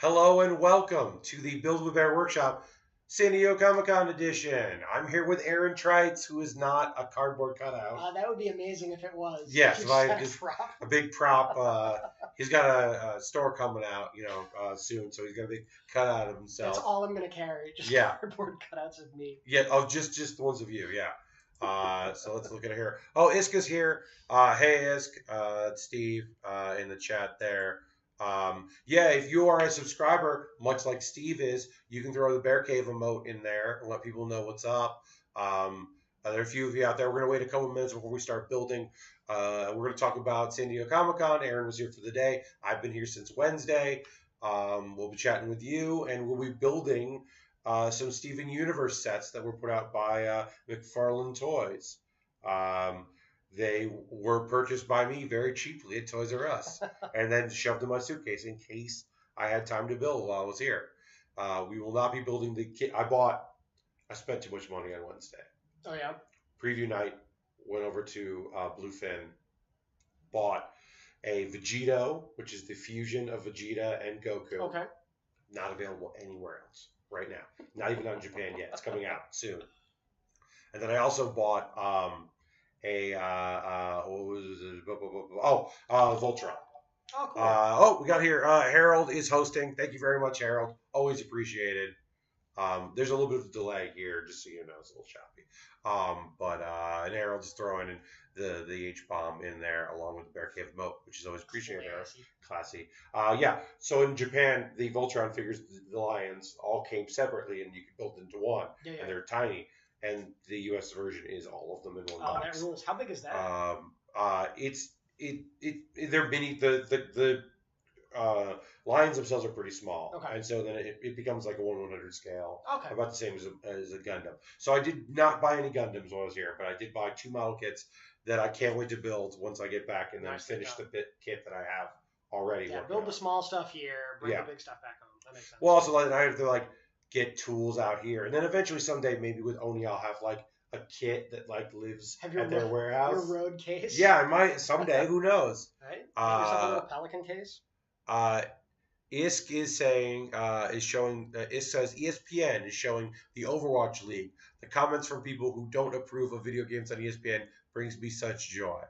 Hello and welcome to the Build with Baer Workshop San Diego Comic-Con edition. I'm here with Aaron Trites, who is not a cardboard cutout. That would be amazing if it was. Yes, Just a big prop. He's got a store coming out, soon, so he's got a big cutout of himself. That's all I'm gonna carry. Just cardboard cutouts of me. Yeah, just the ones of you. Yeah. So let's look at it here. Oh, Iska's here. Hey, Isk. It's Steve in the chat there. If you are a subscriber, much like Steve is, you can throw the Bear Cave emote in there and let people know what's up. There are a few of you out there. We're going to wait a couple minutes before we start building. We're going to talk about San Diego Comic-Con. Aaron was here for the day. I've been here since Wednesday. We'll be chatting with you, and we'll be building some Steven Universe sets that were put out by McFarlane Toys. They were purchased by me very cheaply at Toys R Us and then shoved in my suitcase in case I had time to build while I was here. We will not be building the kit. I spent too much money on Wednesday. Oh, yeah? Preview night, went over to Bluefin, bought a Vegito, which is the fusion of Vegeta and Goku. Okay. Not available anywhere else right now. Not even on Japan yet. It's coming out soon. And then I also bought Voltron. Oh, cool. We got here. Harold is hosting. Thank you very much, Harold. Always appreciated. There's a little bit of a delay here, just so you know, it's a little choppy. And Harold's throwing in the H-bomb in there along with the Bear Cave emote, which is always appreciated. Classy. So in Japan, the Voltron figures, the lions, all came separately, and you could build into one, and they're tiny. And the U.S. version is all of them in one box. That rules. How big is that? They're mini. The lions themselves are pretty small, okay. And so then it becomes like a 1/100 scale. Okay. About the same as a Gundam. So I did not buy any Gundams while I was here, but I did buy 2 model kits that I can't wait to build once I get back and then finish the kit that I have already. Yeah, build the small stuff here, bring the big stuff back home. That makes sense. Well, also I have to get tools out here, and then eventually someday maybe with Oni I'll have a kit that lives at their warehouse. Your road case. Yeah, I might someday. Who knows? Right. Yourself a little Pelican case. Isk is saying Isk says ESPN is showing the Overwatch League. The comments from people who don't approve of video games on ESPN brings me such joy.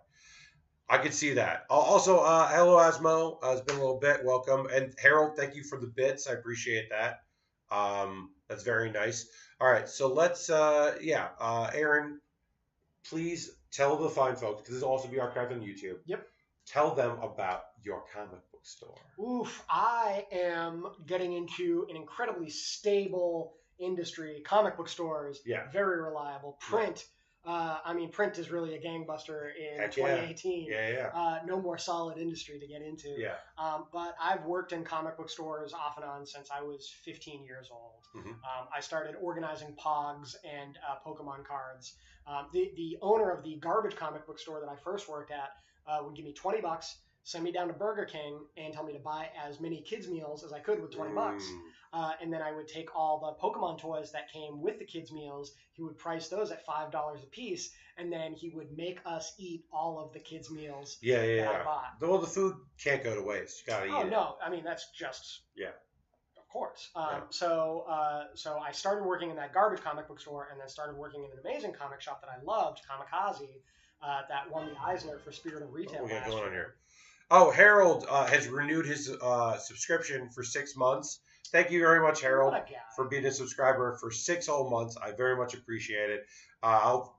I could see that. Also, hello Asmo. It's been a little bit. Welcome. And Harold, thank you for the bits. I appreciate that. That's very nice. All right, so let's Aaron, please tell the fine folks, because this will also be archived on YouTube. Yep. Tell them about your comic book store. Oof, I am getting into an incredibly stable industry. Comic book stores, very reliable. Print. Print is really a gangbuster in 2018. No more solid industry to get into. But I've worked in comic book stores off and on since I was 15 years old. Mm-hmm. I started organizing Pogs and Pokemon cards. The owner of the garbage comic book store that I first worked at would give me $20, send me down to Burger King, and tell me to buy as many kids' meals as I could with $20. And then I would take all the Pokemon toys that came with the kids' meals. He would price those at $5 a piece, and then he would make us eat all of the kids' meals that I bought. Well, the food can't go to waste. You gotta eat it. Oh, no. I mean, that's just... Yeah. Of course. So I started working in that garbage comic book store, and then started working in an amazing comic shop that I loved, Kamikaze, that won the Eisner for Spirit of Retail. What we got going on here? Oh, Harold has renewed his subscription for 6 months. Thank you very much, Harold, for being a subscriber for 6 whole months. I very much appreciate it.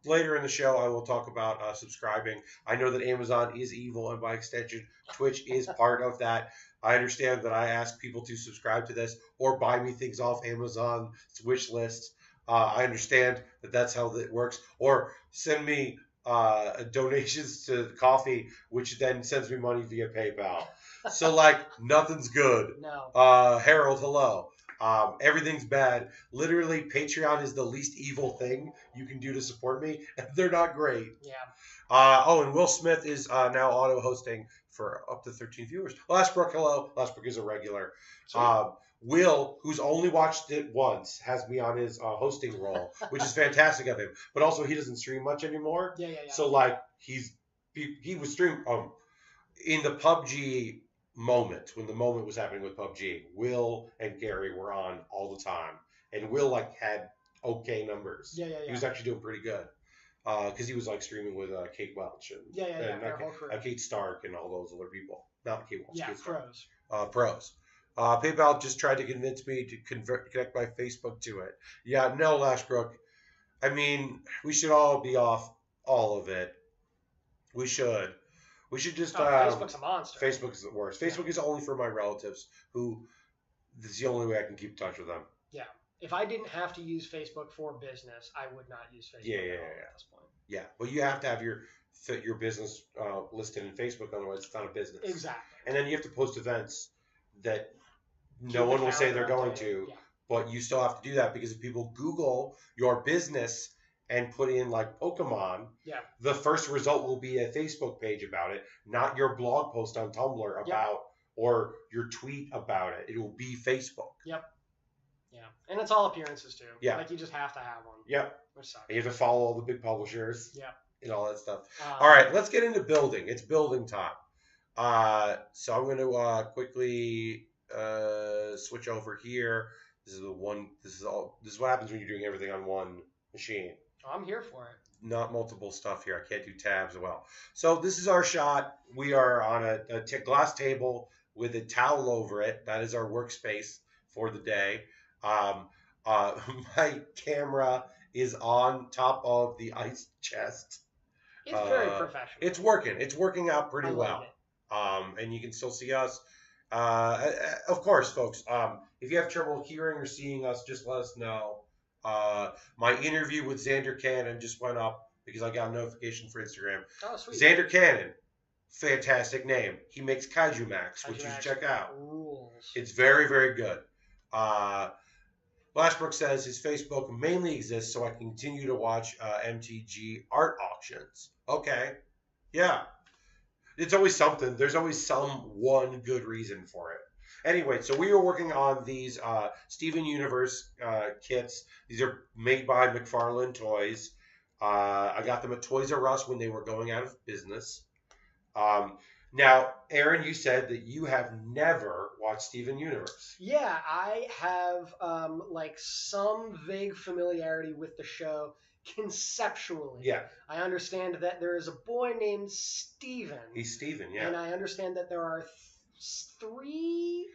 Later in the show, I will talk about subscribing. I know that Amazon is evil, and by extension, Twitch is part of that. I understand that I ask people to subscribe to this or buy me things off Amazon's wish list. I understand that that's how it works. Or send me donations to coffee, which then sends me money via PayPal. So nothing's good. No. Harold, hello. Everything's bad. Literally, Patreon is the least evil thing you can do to support me, and they're not great. Yeah. And Will Smith is now auto hosting for up to 13 viewers. Lastbrook, hello. Lastbrook is a regular. Will, who's only watched it once, has me on his hosting role, which is fantastic of him. But also, he doesn't stream much anymore. Yeah. So he was streaming in the PUBG moment, when the moment was happening with PUBG, Will and Gary were on all the time, and Will like had okay numbers. Yeah, yeah, He yeah. was actually doing pretty good because he was like streaming with Kate Welch and Yeah. and Their whole crew. Kate Stark and all those other people. Not Kate Welch. Yeah, Kate Stark. pros. Pros. PayPal just tried to convince me to connect my Facebook to it. Yeah, no, Lashbrook. I mean, we should all be off all of it. We should. We should just. Facebook's a monster. Facebook is the worst. Facebook is only for my relatives who. This is the only way I can keep in touch with them. Yeah. If I didn't have to use Facebook for business, I would not use Facebook Yeah. at this point. Yeah. Well, you have to have your business listed in Facebook, otherwise it's not a business. Exactly. And then you have to post events that Keep no the one will say they're calendar going to, updated. but you still have to do that because if people Google your business and put in like Pokemon, the first result will be a Facebook page about it, not your blog post on Tumblr about or your tweet about it. It will be Facebook. Yep. Yeah. And it's all appearances too. Yeah. Like you just have to have one. Yep. Which sucks. And you have to follow all the big publishers. Yep. And all that stuff. All right, let's get into building. It's building time. So I'm going to quickly switch over here. This is This is what happens when you're doing everything on one machine. I'm here for it. Not multiple stuff here. I can't do tabs well. So this is our shot. We are on a glass table with a towel over it. That is our workspace for the day. My camera is on top of the ice chest. It's very professional. It's working. It's working out pretty well. It. And you can still see us. Of course, folks, if you have trouble hearing or seeing us, just let us know. My interview with Xander Cannon just went up because I got a notification for Instagram. Oh, sweet. Xander Cannon, fantastic name. He makes Kaiju Max, which you should check out. Rules. It's very, very good. Lashbrook says his Facebook mainly exists so I can continue to watch MTG art auctions. Okay. Yeah. It's always something. There's always one good reason for it. Anyway, so we were working on these Steven Universe kits. These are made by McFarlane Toys. I got them at Toys R Us when they were going out of business. Now, Aaron, you said that you have never watched Steven Universe. Yeah, I have like some vague familiarity with the show conceptually. Yeah. I understand that there is a boy named Steven. He's Steven, yeah. And I understand that there are three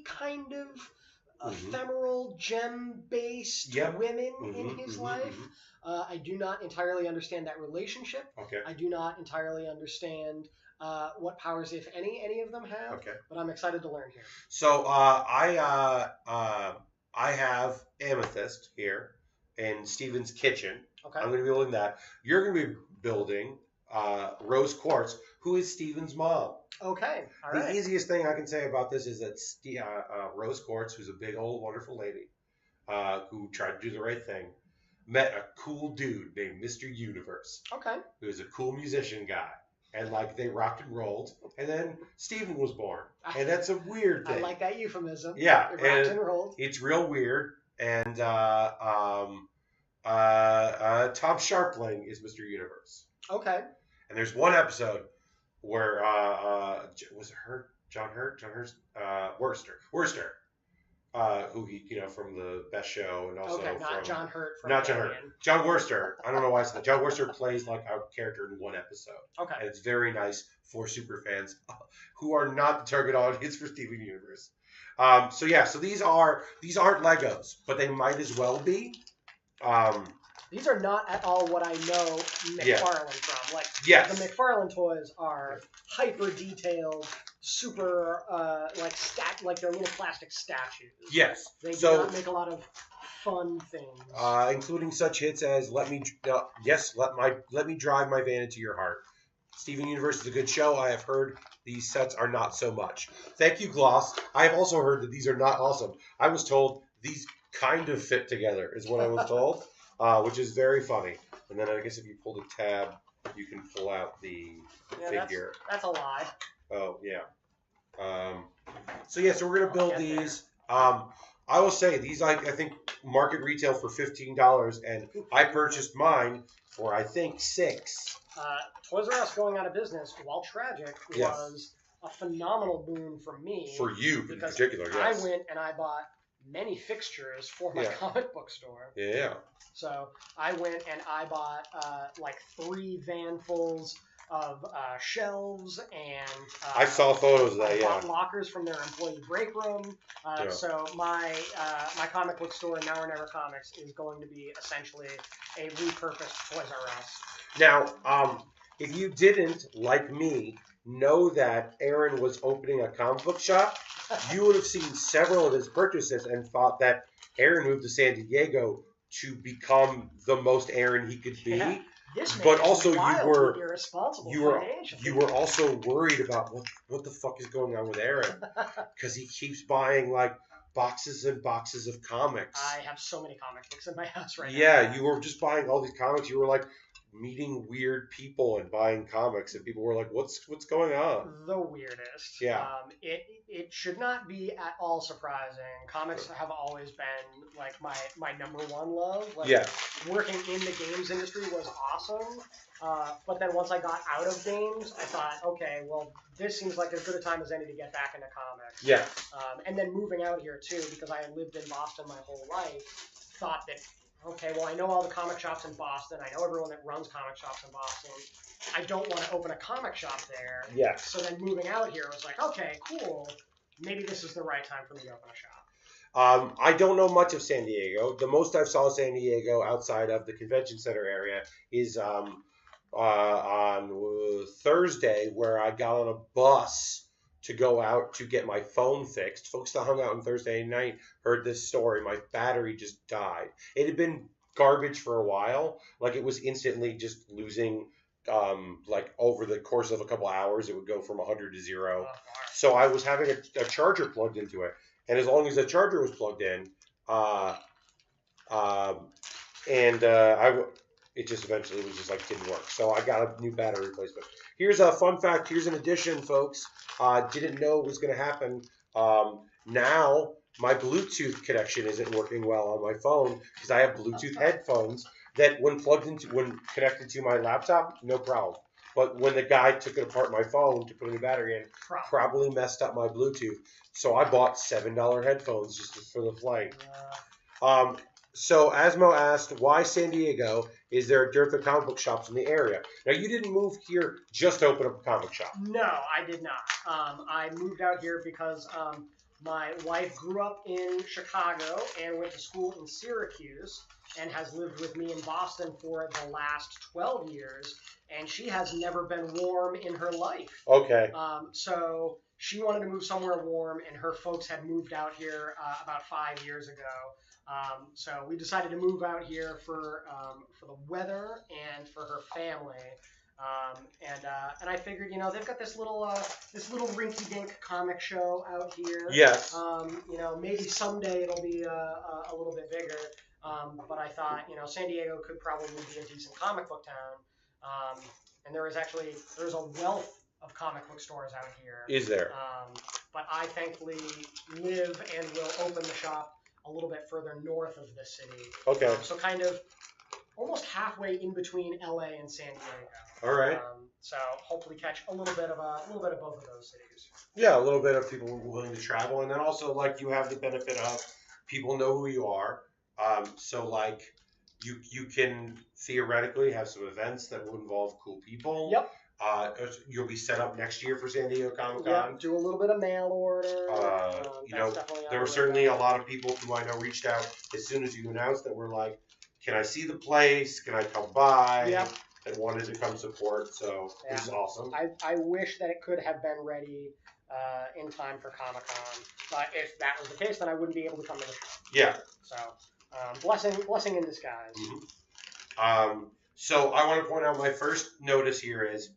kind of ephemeral gem-based women in his life. I do not entirely understand that relationship. Okay. I do not entirely understand what powers, if any of them have. Okay. But I'm excited to learn here. So I have Amethyst here in Steven's kitchen. Okay. I'm going to be building that. You're going to be building Rose Quartz, who is Steven's mom. Okay. All right. The easiest thing I can say about this is that Rose Quartz, who's a big old wonderful lady who tried to do the right thing, met a cool dude named Mr. Universe. Okay. Who is a cool musician guy. And like they rocked and rolled, and then Steven was born, and that's a weird thing. I like that euphemism. Yeah, it rocked and rolled. It's real weird. And Tom Sharpling is Mr. Universe. Okay. And there's one episode where was it John Worster, who he from the Best Show and also not John Hurt. John Worster. I don't know why I said that. John Worster plays like a character in one episode. Okay. And it's very nice for super fans who are not the target audience for Steven Universe. So these aren't Legos, but they might as well be. These are not at all what I know McFarlane from. Like the McFarlane toys are hyper detailed, super like they're little plastic statues. Yes. They do not make a lot of fun things. Including such hits as let me drive my van into your heart. Steven Universe is a good show. I have heard these sets are not so much. Thank you, Gloss. I have also heard that these are not awesome. I was told these kind of fit together is what I was told, which is very funny. And then I guess if you pull the tab, you can pull out the figure. That's a lie. Oh, yeah. So we're going to build these. I will say these, I think, market retail for $15, and I purchased mine for, I think, $6. Toys R Us going out of business, while tragic, was a phenomenal boon for me. For you in because particular, yes. I went and I bought many fixtures for my comic book store. Yeah. So I went and I bought like 3 vanfuls of shelves, and I saw photos of that. I bought Yeah. lockers from their employee break room. So my comic book store, Now or Never Comics, is going to be essentially a repurposed Toys R Us. Now, if you didn't, like me, know that Aaron was opening a comic book shop, you would have seen several of his purchases and thought that Aaron moved to San Diego to become the most Aaron he could be. Yeah. This man But is also wildly irresponsible financially. you were also worried about what the fuck is going on with Aaron, because he keeps buying like boxes and boxes of comics. I have so many comic books in my house right now. Yeah, you were just buying all these comics. You were like meeting weird people and buying comics, and people were like, "What's going on?" The weirdest. Yeah. It should not be at all surprising. Comics have always been like my number one love. Like, Yeah. Working in the games industry was awesome. But then once I got out of games, I thought, okay, well, this seems like as good a time as any to get back into comics. Yeah. And then moving out here too, because I had lived in Boston my whole life, thought that, okay, well, I know all the comic shops in Boston. I know everyone that runs comic shops in Boston. I don't want to open a comic shop there. Yeah. So then moving out here, I was like, okay, cool. Maybe this is the right time for me to open a shop. I don't know much of San Diego. The most I've saw of San Diego outside of the convention center area is on Thursday, where I got on a bus to go out to get my phone fixed. Folks that hung out on Thursday night heard this story. My battery just died. It had been garbage for a while. Like, it was instantly just losing, like over the course of a couple hours, it would go from 100 to 0. So I was having a charger plugged into it. And as long as the charger was plugged in, it just eventually was just like didn't work. So I got a new battery replacement. Here's a fun fact. Here's an addition, folks. Didn't know it was going to happen. Now my Bluetooth connection isn't working well on my phone because I have Bluetooth headphones that when connected to my laptop, no problem. But when the guy took it apart my phone to put a new battery in, probably messed up my Bluetooth. So I bought $7 headphones just for the flight. So Asmo asked, why San Diego? Is there a dearth of comic book shops in the area? Now, you didn't move here just to open up a comic shop. No, I did not. I moved out here because my wife grew up in Chicago and went to school in Syracuse and has lived with me in Boston for the last 12 years, and she has never been warm in her life. Okay. So she wanted to move somewhere warm, and her folks had moved out here about 5 years ago. So we decided to move out here for the weather and for her family. And I figured, they've got this little rinky-dink comic show out here. Yes. Maybe someday it'll be a little bit bigger. But I thought, San Diego could probably be a decent comic book town. And there's a wealth of comic book stores out here. Is there? But I thankfully live and will open the shop a little bit further north of the city. Okay. So kind of almost halfway in between LA and San Diego. All right. So hopefully catch a little bit of both of those cities. Yeah, a little bit of people willing to travel, and then also like you have the benefit of people know who you are. So like you can theoretically have some events that will involve cool people. Yep. You'll be set up next year for San Diego Comic Con. Yeah, do a little bit of mail order. There were certainly a lot of people who I know reached out as soon as you announced that were like, can I see the place? Can I come by? Yep. And wanted to come support. So this is awesome. I wish that it could have been ready in time for Comic Con. But if that was the case, then I wouldn't be able to come to the show. Yeah. So blessing in disguise. Mm-hmm. So I want to point out my first notice here is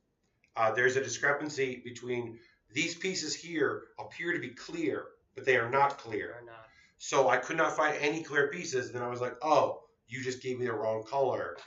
there's a discrepancy between these pieces here appear to be clear, but they are not clear. They're not. So I could not find any clear pieces. Then I was like, oh, you just gave me the wrong color.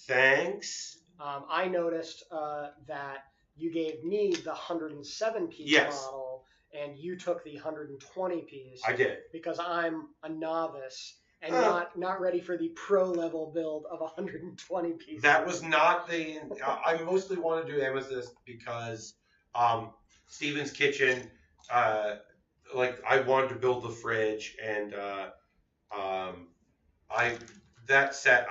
Thanks. I noticed that you gave me the 107 piece model, and you took the 120 piece. I did. Because I'm a novice and not ready for the pro level build of 120 pieces. That was not the. I mostly wanted to do amethyst because Steven's kitchen. Like I wanted to build the fridge, and I that set.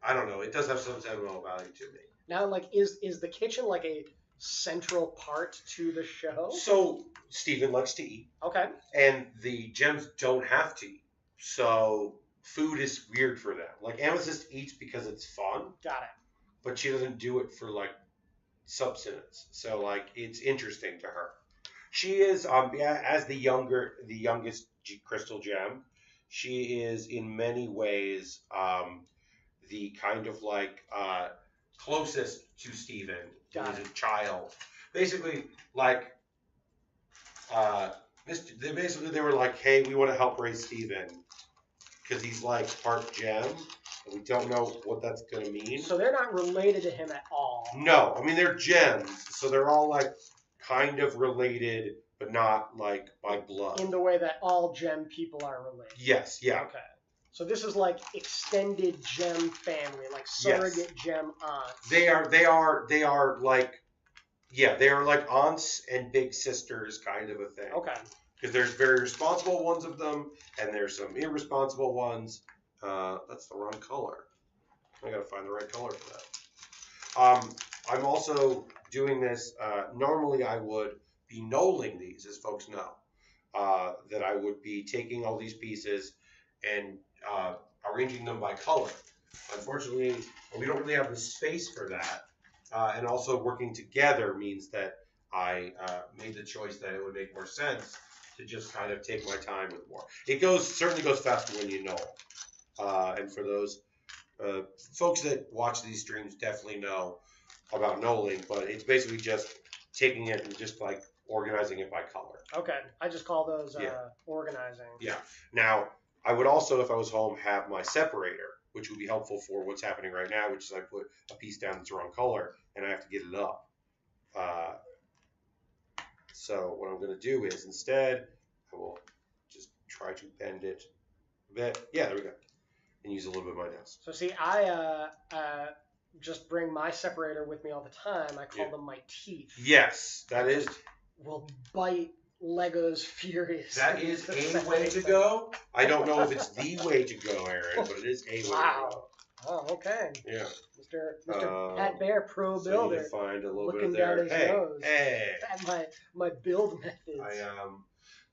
I don't know. It does have some sentimental value to me. Now, like, is the kitchen like a central part to the show? So Steven likes to eat, Okay. and the gems don't have to eat. So food is weird for them. Like Amethyst eats because it's fun, Got it. but she doesn't do it for like subsistence. So like it's interesting to her. She is as the youngest crystal gem. She is in many ways the kind of like closest to Stephen Got as it. a child. Basically, like uh, they were like, hey, we want to help raise Stephen because he's like part gem, and we don't know what that's gonna mean. So they're not related to him at all. No, I mean they're gems, so they're all like kind of related, but not like by blood. In the way that all gem people are related. Yes, yeah. Okay. So this is like extended gem family, like surrogate gem aunts. They are like, yeah, they are like aunts and big sisters kind of a thing. Okay. Because there's very responsible ones of them, and there's some irresponsible ones. That's the wrong color. I gotta find the right color for that. I'm also doing this. Normally I would be knolling these, as folks know. That I would be taking all these pieces and arranging them by color. Unfortunately, we don't really have the space for that. And also working together means that I made the choice that it would make more sense to just kind of take my time with more. It certainly goes faster when you know. And for those folks that watch these streams definitely know about knolling, but it's basically just taking it and just like organizing it by color. Okay. I just call those organizing. Yeah. Now, I would also, if I was home, have my separator, which would be helpful for what's happening right now, which is I put a piece down that's the wrong color, and I have to get it up. So what I'm going to do is instead, I will just try to bend it a bit. Yeah, there we go. And use a little bit of my nails. So see, I just bring my separator with me all the time. I call them my teeth. Yes, that is. Will bite Legos furious. That is a way to go. I don't know if it's the way to go, Aaron, but it is a way to go. Oh, okay. Yeah. Mr. Pat Baer, pro So builder. you need to find a little looking bit of down there. his nose. Hey. My build methods.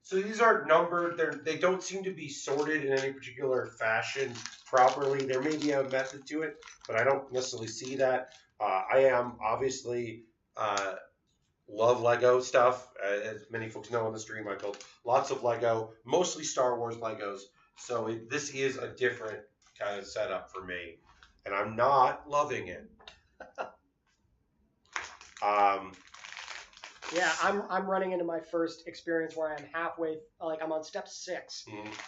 So these are numbered. They don't seem to be sorted in any particular fashion properly. There may be a method to it, but I don't necessarily see that. I am obviously love Lego stuff. As many folks know on the stream, I built lots of Lego, mostly Star Wars Legos. So this is a different kind of setup for me, and I'm not loving it. Yeah, I'm running into my first experience where I'm halfway, like I'm on step 6,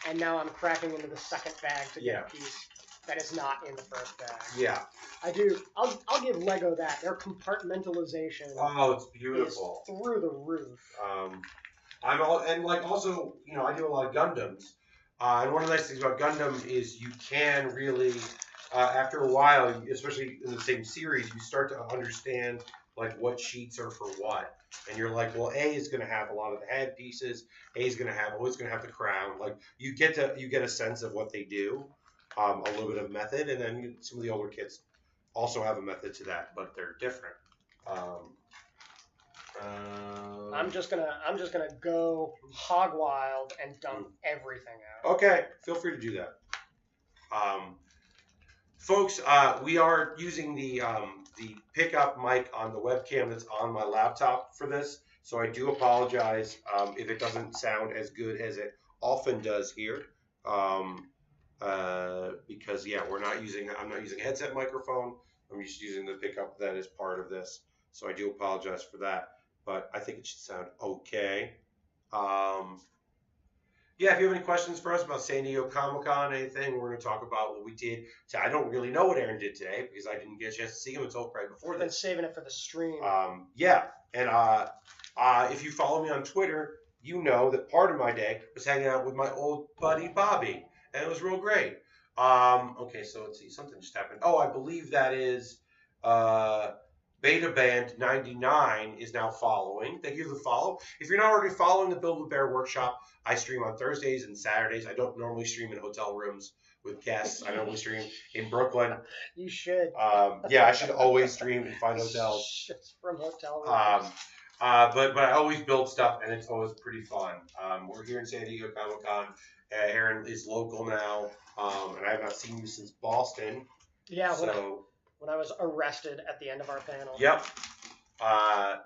and now I'm cracking into the second bag to get a piece that is not in the first bag. Yeah. I do. I'll give Lego that. Their compartmentalization. Oh, it's beautiful. Is through the roof. I do a lot of Gundams. And one of the nice things about Gundam is you can really, after a while, especially in the same series, you start to understand like what sheets are for what. And you're like, well, A is going to have a lot of the head pieces. A is going to have the crown. Like you get a sense of what they do, a little bit of method, and then some of the older kids also have a method to that, but they're different. I'm just gonna go hog wild and dump everything out. Okay, feel free to do that. Folks, we are using the pickup mic on the webcam that's on my laptop for this, so I do apologize if it doesn't sound as good as it often does here. Because I'm not using a headset microphone. I'm just using the pickup that is part of this, so I do apologize for that. But I think it should sound okay. Yeah, if you have any questions for us about San Diego Comic-Con, anything, we're going to talk about what we did. I don't really know what Aaron did today because I didn't get a chance to see him until right before this. Been saving it for the stream. Yeah, and if you follow me on Twitter, you know that part of my day was hanging out with my old buddy Bobby, and it was real great. Okay, so let's see, something just happened. Oh, I believe that is Beta Band 99 is now following. Thank you for the follow. If you're not already following the Build with Bear workshop, I stream on Thursdays and Saturdays. I don't normally stream in hotel rooms with guests. I normally stream in Brooklyn. You should. Yeah, I should always stream in fine hotels. Just from hotel rooms. But I always build stuff, and it's always pretty fun. We're here in San Diego Comic Con. Aaron is local now, and I have not seen you since Boston. Yeah, so when I was arrested at the end of our panel. Yep. I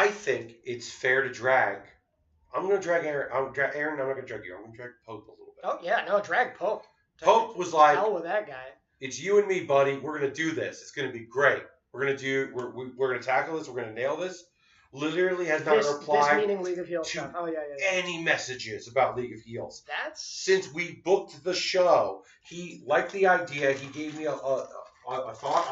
think it's fair to drag. I'm going to drag Aaron. I'm not going to drag you. I'm going to drag Pope a little bit. Oh, yeah. No, drag Pope. Pope was like, hell with that guy. It's you and me, buddy. We're going to do this. It's going to be great. We're going to tackle this. We're going to nail this. Literally has not replied this meaning League of Heels to stuff. Oh, yeah. any messages about League of Heels. Since we booked the show, he liked the idea. He gave me a thought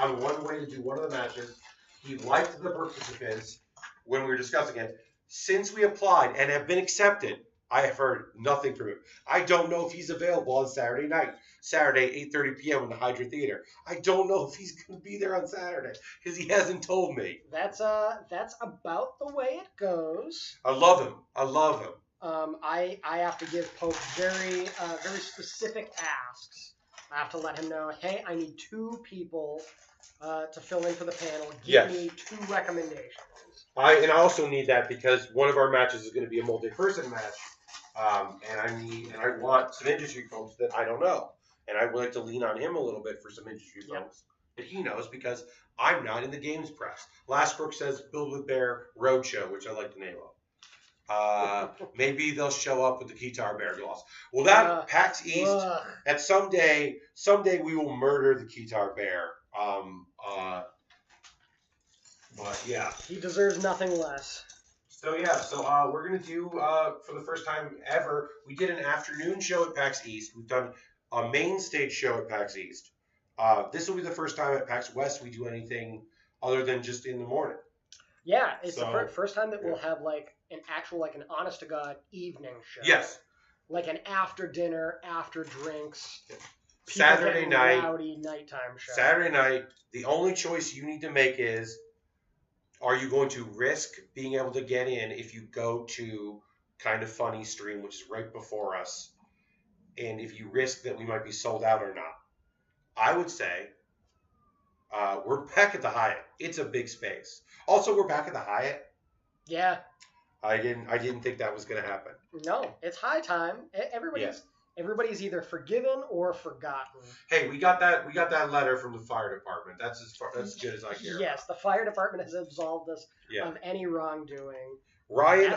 on one way to do one of the matches. He liked the participants when we were discussing it. Since we applied and have been accepted, I have heard nothing from him. I don't know if he's available on Saturday night, Saturday, 8:30 p.m. in the Hydra Theater. I don't know if he's going to be there on Saturday because he hasn't told me. That's about the way it goes. I love him. I have to give Pope very specific asks. I have to let him know, hey, I need 2 people to fill in for the panel. Give me 2 recommendations. I also need that because one of our matches is going to be a multi-person match. And I want some industry folks that I don't know. And I would like to lean on him a little bit for some industry folks that he knows because I'm not in the games press. Last book says Build with Bear Roadshow, which I like the name of. Maybe they'll show up with the Guitar Bear gloss. Well, that PAX East, at someday we will murder the Guitar Bear. But yeah. He deserves nothing less. So we're going to do, for the first time ever, we did an afternoon show at PAX East. We've done a main stage show at PAX East. This will be the first time at PAX West we do anything other than just in the morning. Yeah, it's the first time that we'll have like an actual, like an honest to God evening show. Yes. Like an after dinner, after drinks. Saturday night. Rowdy nighttime show. Saturday night. The only choice you need to make is, are you going to risk being able to get in if you go to Kind of Funny stream, which is right before us, and if you risk that we might be sold out or not? I would say we're back at the Hyatt. It's a big space. Also, we're back at the Hyatt. Yeah. I didn't think that was going to happen. No, it's high time. Everybody's either forgiven or forgotten. Hey, we got that letter from the fire department. That's as good as I care. Yes, the fire department has absolved us of any wrongdoing. Ryan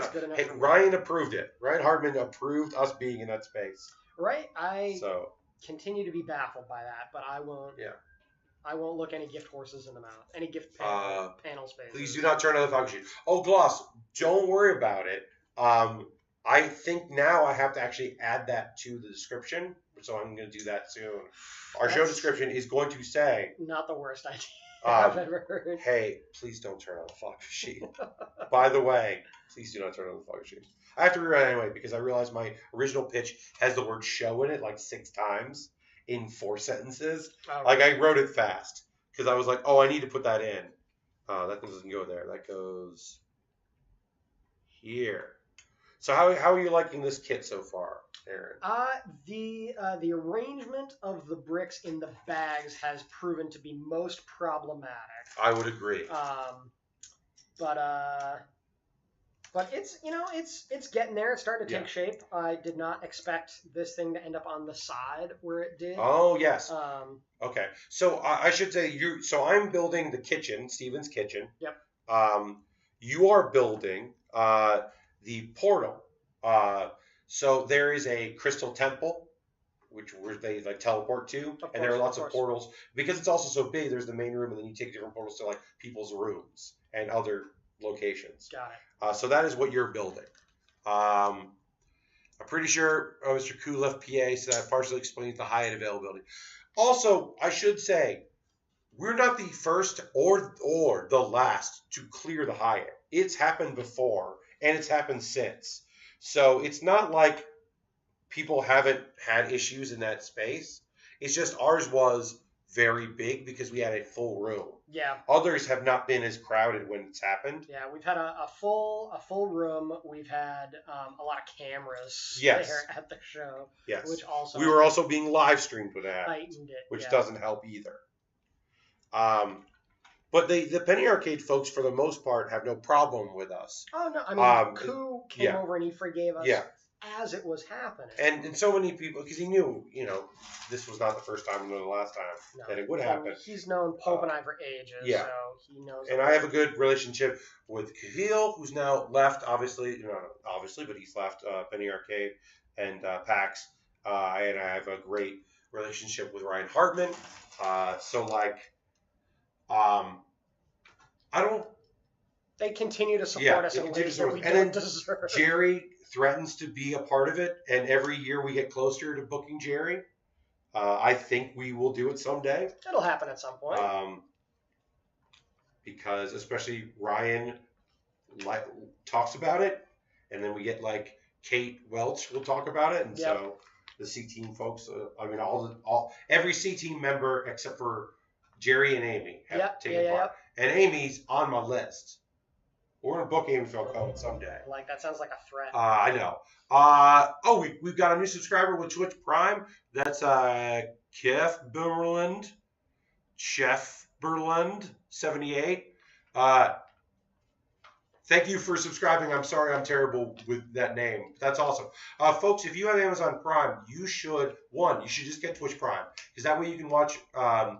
approved it. Ryan Hartman approved us being in that space. Right. I continue to be baffled by that, but I won't. Yeah. I won't look any gift horses in the mouth. Any gift panel spaces. Please do not turn on the fog sheet. Oh, Gloss, don't worry about it. I think now I have to actually add that to the description, so I'm going to do that soon. Our show description is going to say... Not the worst idea I've ever heard. Hey, please don't turn on the fog sheet. By the way, please do not turn on the fog sheet. I have to rewrite it anyway because I realized my original pitch has the word show in it like 6 times in 4 sentences. Oh, like I wrote it fast because I was like, oh, I need to put that in. That doesn't go there. That goes here. So how are you liking this kit so far, Aaron? The arrangement of the bricks in the bags has proven to be most problematic. I would agree. But it's it's getting there. It's starting to take shape. I did not expect this thing to end up on the side where it did. Oh yes. Okay. So I should say you. So I'm building the kitchen, Steven's kitchen. Yep. You are building the portal. So there is a crystal temple, where they like teleport to, and there are lots of portals because it's also so big. There's the main room, and then you take different portals to like people's rooms and other locations. Got it. So that is what you're building. I'm pretty sure Mr. Koo left PA, so that partially explains the Hyatt availability. Also, I should say, we're not the first or the last to clear the Hyatt. It's happened before, and it's happened since. So it's not like people haven't had issues in that space. It's just ours was very big because we had a full room. Yeah. Others have not been as crowded when it's happened. Yeah, we've had a full room. We've had a lot of cameras Yes. there at the show, Yes. which also We were also being live streamed with that, heightened it, which yeah. doesn't help either. But the Penny Arcade folks, for the most part, have no problem with us. Oh no, I mean, Koo came yeah. over and he forgave us Yeah. as it was happening. And so many people, because he knew, this was not the first time nor the last time that it would happen. He's known Pope and I for ages, yeah. so he knows. And I have a good relationship with Cahill, who's now left, obviously, but he's left Penny Arcade and PAX. And I have a great relationship with Ryan Hartman. I don't. They continue to support us in ways that we don't deserve. Jerry threatens to be a part of it, and every year we get closer to booking Jerry. I think we will do it someday. It'll happen at some point. Because especially Ryan talks about it, and then we get like Kate Welch will talk about it, and so the C Team folks. Every C Team member except for Jerry and Amy have taken part, and Amy's on my list. We're gonna book Amy Falcone someday. Like, that sounds like a threat. I know. We've got a new subscriber with Twitch Prime. That's Chef Berlund 78. Thank you for subscribing. I'm sorry I'm terrible with that name. That's awesome. Folks, if you have Amazon Prime, you should just get Twitch Prime, because that way you can watch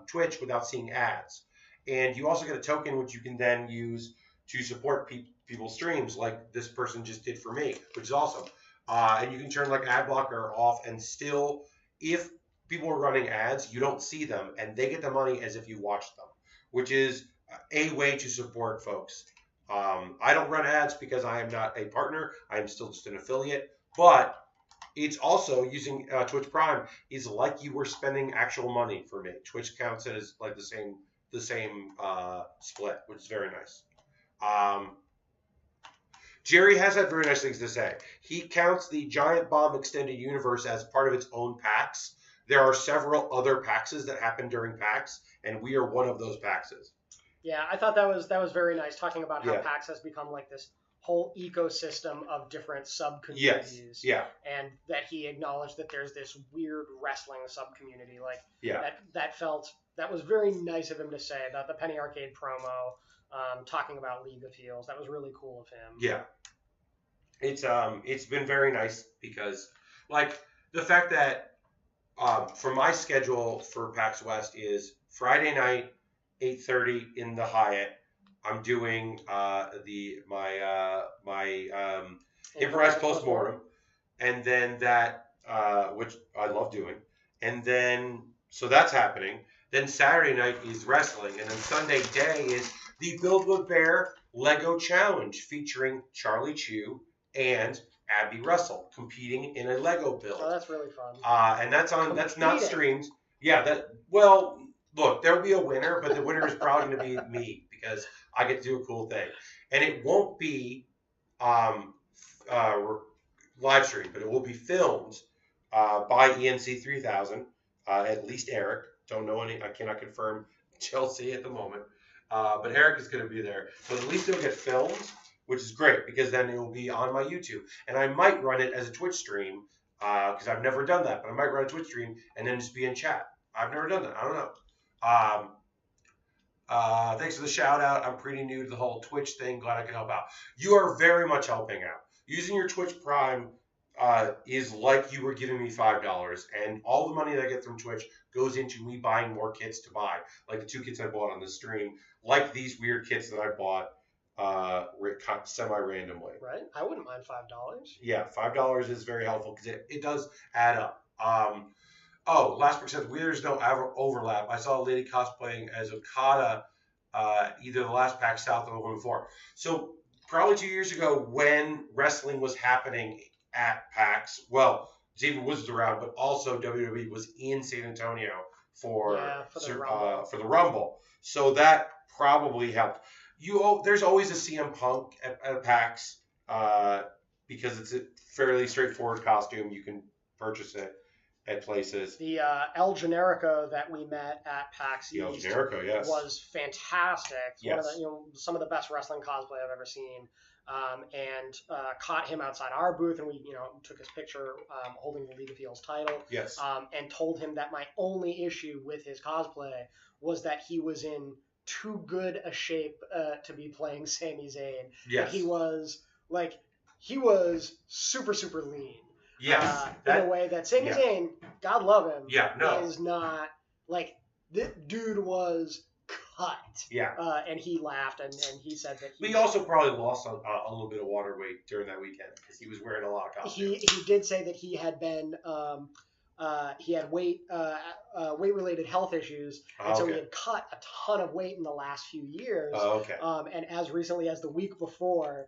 Twitch without seeing ads. And you also get a token which you can then use to support people's streams, like this person just did for me, which is awesome. And you can turn like ad blocker off, and still, if people are running ads, you don't see them, and they get the money as if you watched them, which is a way to support folks. I don't run ads because I am not a partner. I am still just an affiliate, but it's also using Twitch Prime is like you were spending actual money for me. Twitch counts it as like the same split, which is very nice. Jerry has had very nice things to say. He counts the Giant Bomb Extended Universe as part of its own PAX. There are several other PAXs that happen during PAX, and we are one of those PAXs. Yeah, I thought that was very nice, talking about how PAX has become like this whole ecosystem of different sub-communities. Yes. Yeah. And that he acknowledged that there's this weird wrestling sub-community. That was very nice of him to say about the Penny Arcade promo, talking about League of Heels. That was really cool of him. Yeah. It's been very nice, because like the fact that for my schedule for PAX West is Friday night, 8:30 in the Hyatt. I'm doing my improvised postmortem, and then that which I love doing, and then so that's happening. Then Saturday night is wrestling, and then Sunday day is the Build with Baer Lego Challenge featuring Charlie Chu and Abby Russell competing in a Lego build. Oh, that's really fun. And that's not streamed. Yeah, look, there will be a winner, but the winner is probably going to be me, because I get to do a cool thing. And it won't be live streamed, but it will be filmed by ENC 3000, at least Eric. Don't know I cannot confirm Chelsea at the moment. But Eric is going to be there. So at least it'll get filmed, which is great, because then it will be on my YouTube. And I might run it as a Twitch stream, because I've never done that. But I might run a Twitch stream and then just be in chat. I've never done that. I don't know. Thanks for the shout out. I'm pretty new to the whole Twitch thing. Glad I can help out. You are very much helping out. Using your Twitch Prime is like you were giving me $5, and all the money that I get from Twitch goes into me buying more kits to buy, like the 2 kits I bought on the stream, like these weird kits that I bought semi-randomly. Right? I wouldn't mind $5. Yeah, $5 is very helpful, because it does add up. Last person says, there's no overlap. I saw a lady cosplaying as Okada either the last PAX South or the one before. So probably 2 years ago, when wrestling was happening at PAX, Xavier Woods was around, but also WWE was in San Antonio for the Rumble. So that probably helped. There's always a CM Punk at PAX because it's a fairly straightforward costume. You can purchase it. at places. The El Generico that we met at PAX The El East Generico, yes. was fantastic. It's Yes. one of the, some of the best wrestling cosplay I've ever seen. And caught him outside our booth, and we, took his picture holding the League of Heels title. Yes. And told him that my only issue with his cosplay was that he was in too good a shape to be playing Sami Zayn. Yes. He was super, super lean. Yes. In a way that Sami Zayn, God love him, is not, like, this dude was cut. Yeah. And he laughed, and he said that he also probably lost a little bit of water weight during that weekend because he was wearing a lot of costumes. He did say that he had been he had weight related health issues, and so he had cut a ton of weight in the last few years. And as recently as the week before,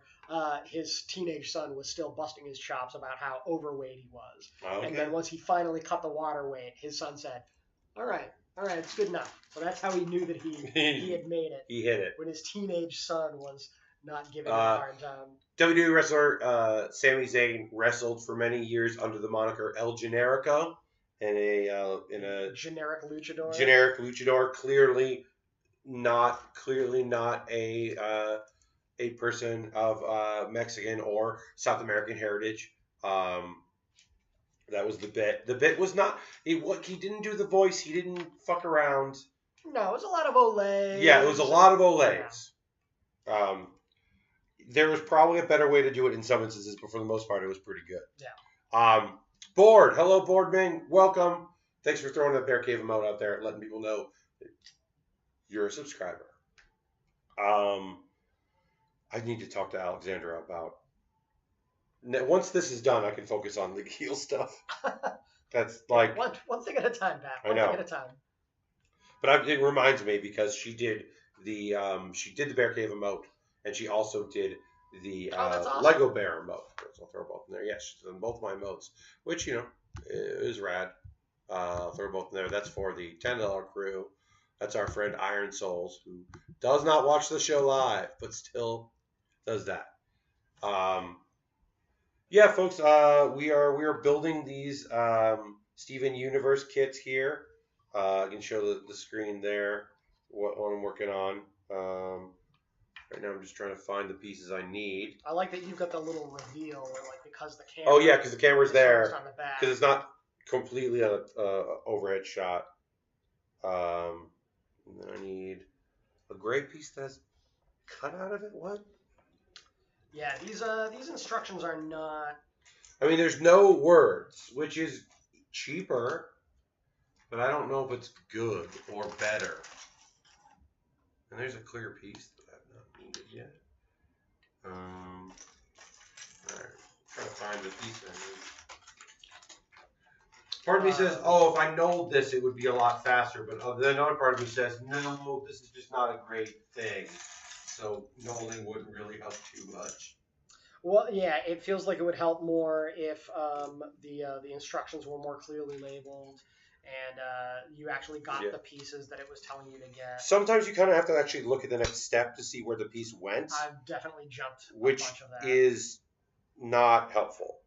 his teenage son was still busting his chops about how overweight he was. And then once he finally cut the water weight, his son said, all right, it's good enough. So that's how he knew that he had made it. He hit it. When his teenage son was not giving him a hard time. WWE wrestler Sami Zayn wrestled for many years under the moniker El Generico in a generic luchador. Generic luchador, clearly not a person of Mexican or South American heritage. That was the bit. The bit was not. He didn't do the voice. He didn't fuck around. No, it was a lot of Olay. Yeah, it was a lot of Olays. Yeah. There was probably a better way to do it in some instances, but for the most part, it was pretty good. Yeah. Board. Hello, Boardman. Welcome. Thanks for throwing that Bear Cave emote out there, letting people know you're a subscriber. I need to talk to Alexandra about. Once this is done, I can focus on League Heel stuff. That's like one thing at a time, Pat. I know. One thing at a time. But it reminds me because she did the Bear Cave emote, and she also did the awesome. Lego Bear emote. So I'll throw both in there. Yes, she's done both my emotes, which is rad. I'll throw both in there. That's for the $10 crew. That's our friend Iron Souls, who does not watch the show live, but still does that. Yeah, folks, we are building these Steven Universe kits here. I can show the screen there what I'm working on. Right now I'm just trying to find the pieces I need. I like that you've got the little reveal where, like, because the camera. Oh yeah, because the camera's there. Because it's not completely an overhead shot. And then I need a gray piece that's cut out of it. What? Yeah, these instructions are not. I mean, there's no words, which is cheaper, but I don't know if it's good or better. And there's a clear piece that I've not needed yet. Alright, trying to find the piece I need. Part of me says, oh, if I know this, it would be a lot faster. But then another part of me says, no, this is just not a great thing. So knowing wouldn't really help too much. Well, yeah, it feels like it would help more if the instructions were more clearly labeled and you actually got the pieces that it was telling you to get. Sometimes you kind of have to actually look at the next step to see where the piece went. I've definitely jumped a bunch of that. Which is not helpful.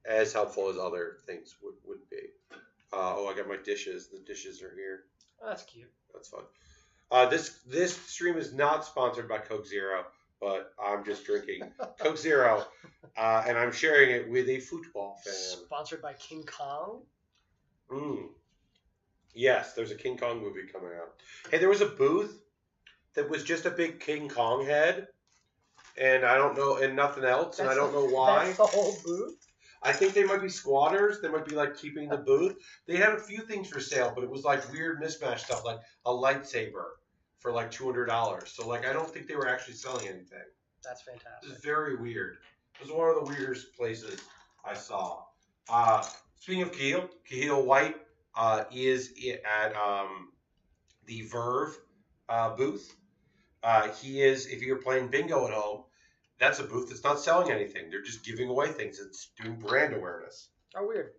As helpful as other things would be. I got my dishes. The dishes are here. Oh, that's cute. That's fun. This stream is not sponsored by Coke Zero, but I'm just drinking Coke Zero, and I'm sharing it with a football fan. Sponsored by King Kong? Yes, there's a King Kong movie coming out. Hey, there was a booth that was just a big King Kong head, and I don't know, and nothing else, and I don't know why. That's the whole booth? I think they might be squatters. They might be like keeping the booth. They had a few things for sale, but it was like weird mismatch stuff, like a lightsaber for like $200. So like I don't think they were actually selling anything. That's fantastic. It's very weird. It was one of the weirdest places I saw. Speaking of Cahill White is at the Verve booth. He is, if you're playing bingo at home, that's a booth that's not selling anything. They're just giving away things. It's doing brand awareness. Oh, weird.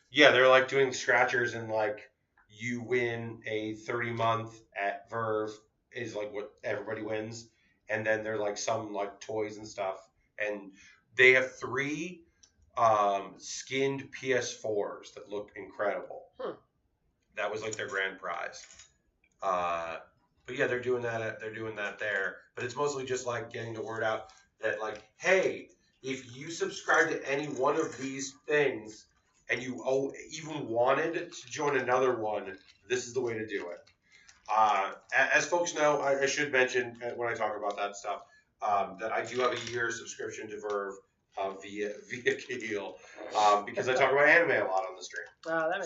Yeah, they're like doing scratchers and like you win a 30-month at Verve is like what everybody wins. And then they're like some like toys and stuff. And they have 3 skinned PS4s that look incredible. That was like their grand prize. But yeah, they're doing that. They're doing that there. But it's mostly just like getting the word out that like, hey, if you subscribe to any one of these things and you even wanted to join another one, this is the way to do it. As folks know, I should mention when I talk about that stuff that I do have a year subscription to Verve via Keel because I talk about anime a lot on the stream.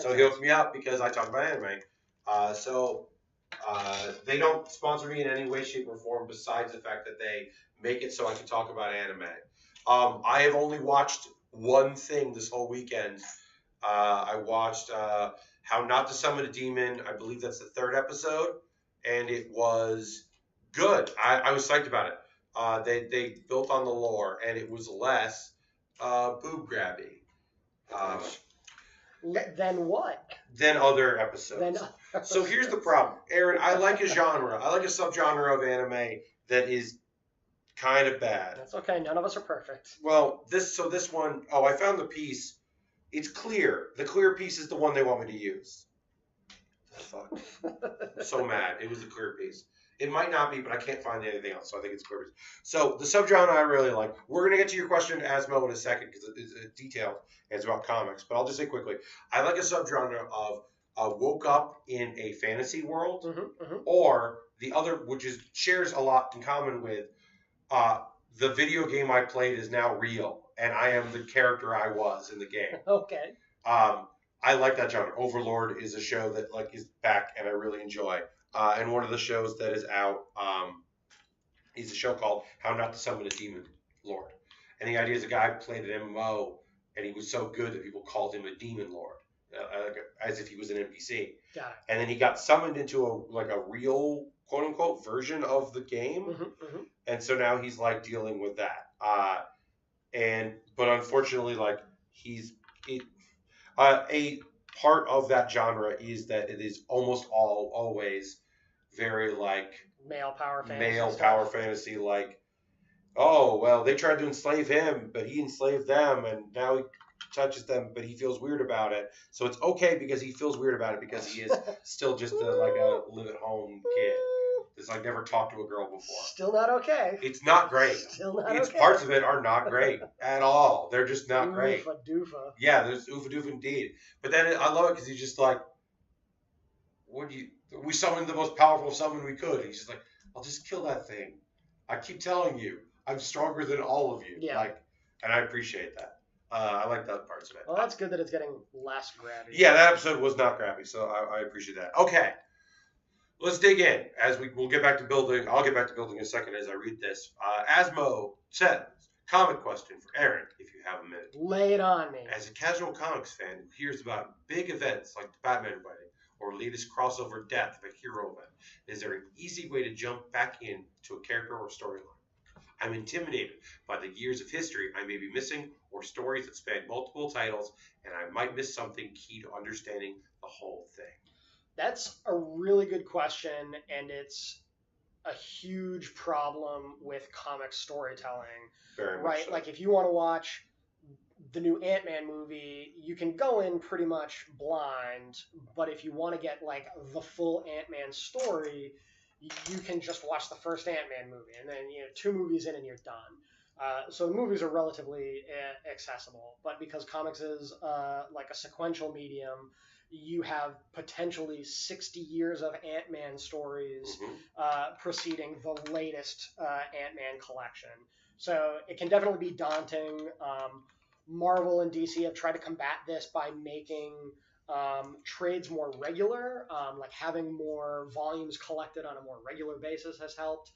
So he hooks me up because I talk about anime. They don't sponsor me in any way, shape, or form besides the fact that they make it so I can talk about anime. I have only watched one thing this whole weekend. I watched How Not to Summon a Demon. I believe that's the 3rd episode, and it was good. I was psyched about it. They built on the lore, and it was less boob grabby. Then what? Than other episodes. So here's the problem, Aaron. I like a genre. I like a subgenre of anime that is kind of bad. That's okay. None of us are perfect. Well, this one. Oh, I found the piece. It's clear. The clear piece is the one they want me to use. Fuck. I'm so mad. It was the clear piece. It might not be, but I can't find anything else, so I think it's clear piece. So the subgenre I really like. We're gonna get to your question, Asmo, in a second because it's detailed and it's about comics. But I'll just say quickly, I like a subgenre of woke up in a fantasy world, or the other, which shares a lot in common with the video game I played is now real, and I am the character I was in the game. Okay. I like that genre. Overlord is a show that like is back, and I really enjoy. And one of the shows that is out is a show called How Not to Summon a Demon Lord. And the idea is a guy played an MMO, and he was so good that people called him a Demon Lord, as if he was an NPC. Got it. And then he got summoned into a real quote unquote version of the game, and so now he's like dealing with that. But unfortunately, like a part of that genre is that it is almost always very like male power fantasy, like, oh well, they tried to enslave him but he enslaved them and now he touches them but he feels weird about it, so it's okay because he feels weird about it because he is still just like a live at home kid that's like never talked to a girl before. Still not okay. It's not great. Still not okay. Parts of it are not great at all. They're just not great. Oofa doofa. Yeah, there's oofa doofa indeed. But then I love it because he's just like, we summoned the most powerful summon we could. And he's just like, I'll just kill that thing. I keep telling you, I'm stronger than all of you. Yeah. Like, and I appreciate that. I like that parts of it. Well, that's good that it's getting less grabby. Yeah, that episode was not grabby, so I appreciate that. Okay. Let's dig in as we'll get back to building. I'll get back to building in a second as I read this. Asmo says, comic question for Aaron, if you have a minute. Lay it on me. As a casual comics fan who hears about big events like the Batman wedding or latest crossover death of a hero event, is there an easy way to jump back into a character or storyline? I'm intimidated by the years of history I may be missing or stories that span multiple titles, and I might miss something key to understanding the whole thing. That's a really good question, and it's a huge problem with comic storytelling. Very much right? so. Like if you want to watch the new Ant-Man movie, you can go in pretty much blind, but if you want to get like the full Ant-Man story, you can just watch the first Ant-Man movie, and then 2 movies in and you're done. So the movies are relatively accessible, but because comics is like a sequential medium, you have potentially 60 years of Ant-Man stories preceding the latest Ant-Man collection. So it can definitely be daunting. Marvel and DC have tried to combat this by making trades more regular, like having more volumes collected on a more regular basis has helped.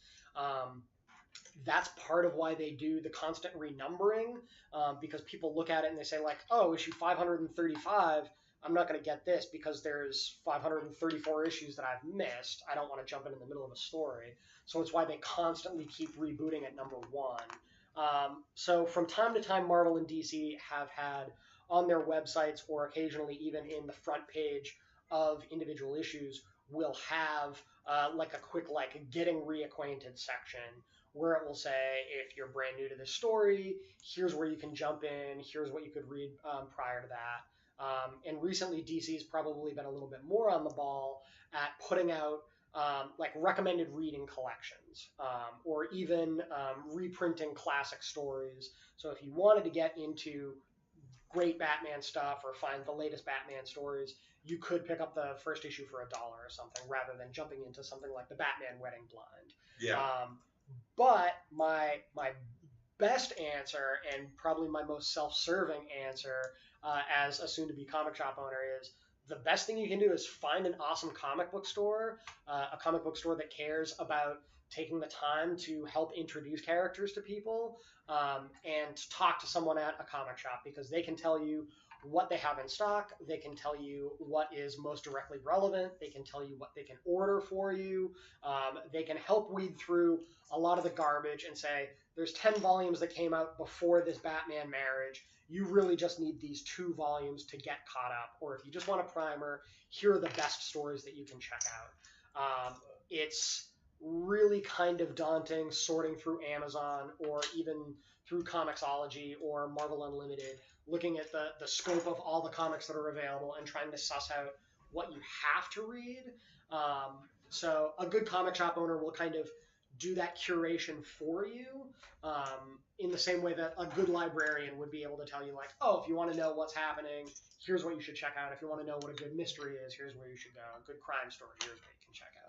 That's part of why they do the constant renumbering, because people look at it and they say like, oh, issue 535, I'm not going to get this because there's 534 issues that I've missed. I don't want to jump in the middle of a story. So it's why they constantly keep rebooting at number 1. So from time to time, Marvel and DC have had on their websites or occasionally even in the front page of individual issues will have like a quick like getting reacquainted section where it will say, if you're brand new to this story, here's where you can jump in, here's what you could read prior to that. And recently, DC's probably been a little bit more on the ball at putting out like recommended reading collections, or even reprinting classic stories. So if you wanted to get into great Batman stuff or find the latest Batman stories, you could pick up the first issue for $1 or something, rather than jumping into something like the Batman Wedding Blind. Yeah. But my best answer, and probably my most self-serving answer, as a soon-to-be comic shop owner, is the best thing you can do is find an awesome comic book store, a comic book store that cares about taking the time to help introduce characters to people, and talk to someone at a comic shop, because they can tell you what they have in stock. They can tell you what is most directly relevant. They can tell you what they can order for you. They can help weed through a lot of the garbage and say, there's 10 volumes that came out before this Batman marriage. You really just need these 2 volumes to get caught up. Or if you just want a primer, here are the best stories that you can check out. It's really kind of daunting sorting through Amazon or even through Comixology or Marvel Unlimited, looking at the scope of all the comics that are available and trying to suss out what you have to read. So a good comic shop owner will kind of do that curation for you, in the same way that a good librarian would be able to tell you, like, oh, if you want to know what's happening, here's what you should check out. If you want to know what a good mystery is, here's where you should go. A good crime story, here's what you can check out.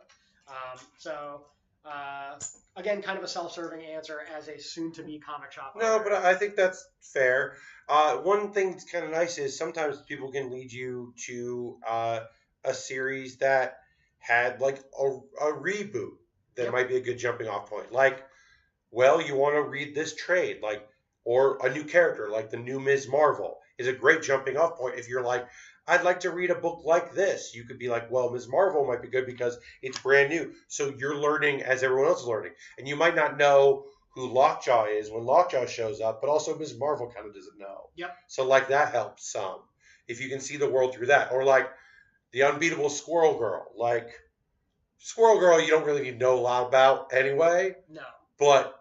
Again, kind of a self-serving answer as a soon-to-be comic shop owner. No, but I think that's fair. One thing that's kind of nice is sometimes people can lead you to a series that had like a reboot that might be a good jumping off point. Like, well, you want to read this trade, like, or a new character, like the new Ms. Marvel is a great jumping off point. If you're like, I'd like to read a book like this, you could be like, well, Ms. Marvel might be good because it's brand new. So you're learning as everyone else is learning. And you might not know who Lockjaw is when Lockjaw shows up, but also Ms. Marvel kind of doesn't know. Yep. So, like, that helps some. If you can see the world through that. Or, like, the unbeatable Squirrel Girl. Like, Squirrel Girl you don't really need to know a lot about anyway. No. But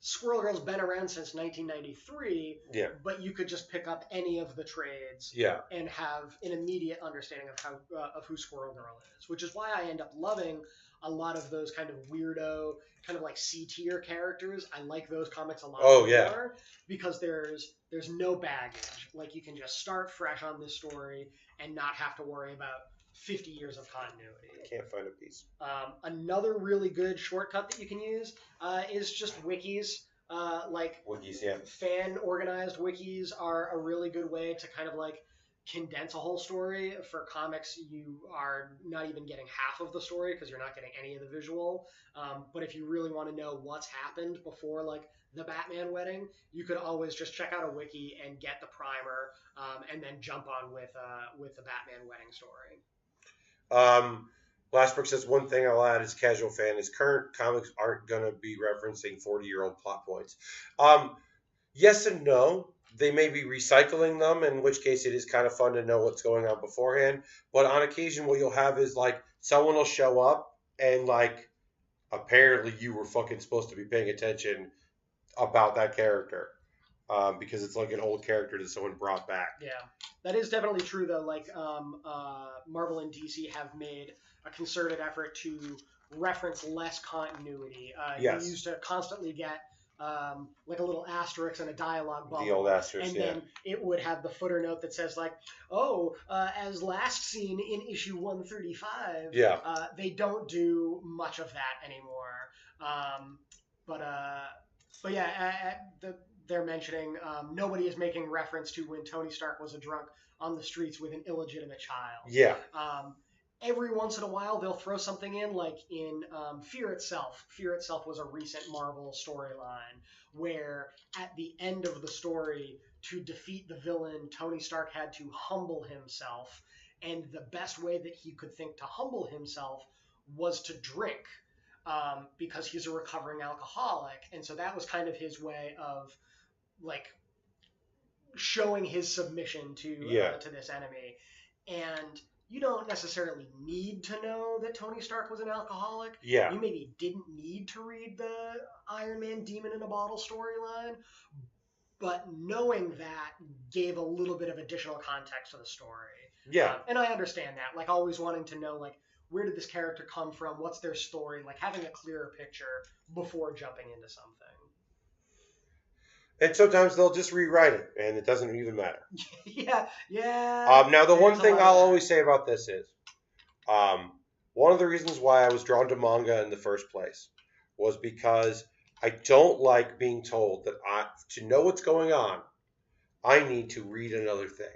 Squirrel Girl's been around since 1993, yeah, but you could just pick up any of the trades, and have an immediate understanding of how of who Squirrel Girl is, which is why I end up loving a lot of those kind of weirdo, kind of like C-tier characters. I like those comics a lot more because there's no baggage. Like, you can just start fresh on this story and not have to worry about 50 years of continuity. I can't find a piece. Another really good shortcut that you can use is just wikis. Wikis, yeah. Fan organized wikis are a really good way to kind of like condense a whole story. For comics, you are not even getting half of the story because you're not getting any of the visual. But if you really want to know what's happened before, like, the Batman wedding, you could always just check out a wiki and get the primer, and then jump on with the Batman wedding story. Lashbrook says, one thing I'll add as a casual fan is current comics aren't going to be referencing 40-year-old plot points. Yes and no. They may be recycling them, in which case it is kind of fun to know what's going on beforehand. But on occasion, what you'll have is, like, someone will show up and, like, apparently you were fucking supposed to be paying attention about that character. Because it's like an old character that someone brought back. Yeah, that is definitely true, though. Like, Marvel and DC have made a concerted effort to reference less continuity. Yes. You used to constantly get like a little asterisk and a dialogue bubble. The old asterisk, and then it would have the footer note that says, like, as last seen in issue 135. Yeah. They don't do much of that anymore. But yeah, they're mentioning nobody is making reference to when Tony Stark was a drunk on the streets with an illegitimate child. Yeah. Every once in a while, they'll throw something in, like in Fear Itself. Fear Itself was a recent Marvel storyline where at the end of the story, to defeat the villain, Tony Stark had to humble himself. And the best way that he could think to humble himself was to drink, because he's a recovering alcoholic. And so that was kind of his way of, like, showing his submission to this enemy. And you don't necessarily need to know that Tony Stark was an alcoholic. Yeah. You maybe didn't need to read the Iron Man Demon in a Bottle storyline, but knowing that gave a little bit of additional context to the story. Yeah. And I understand that. Like, always wanting to know, like, where did this character come from? What's their story? Like, having a clearer picture before jumping into something. And sometimes they'll just rewrite it, and it doesn't even matter. Yeah. Now, the one thing I'll always say about this is, one of the reasons why I was drawn to manga in the first place was because I don't like being told that to know what's going on, I need to read another thing.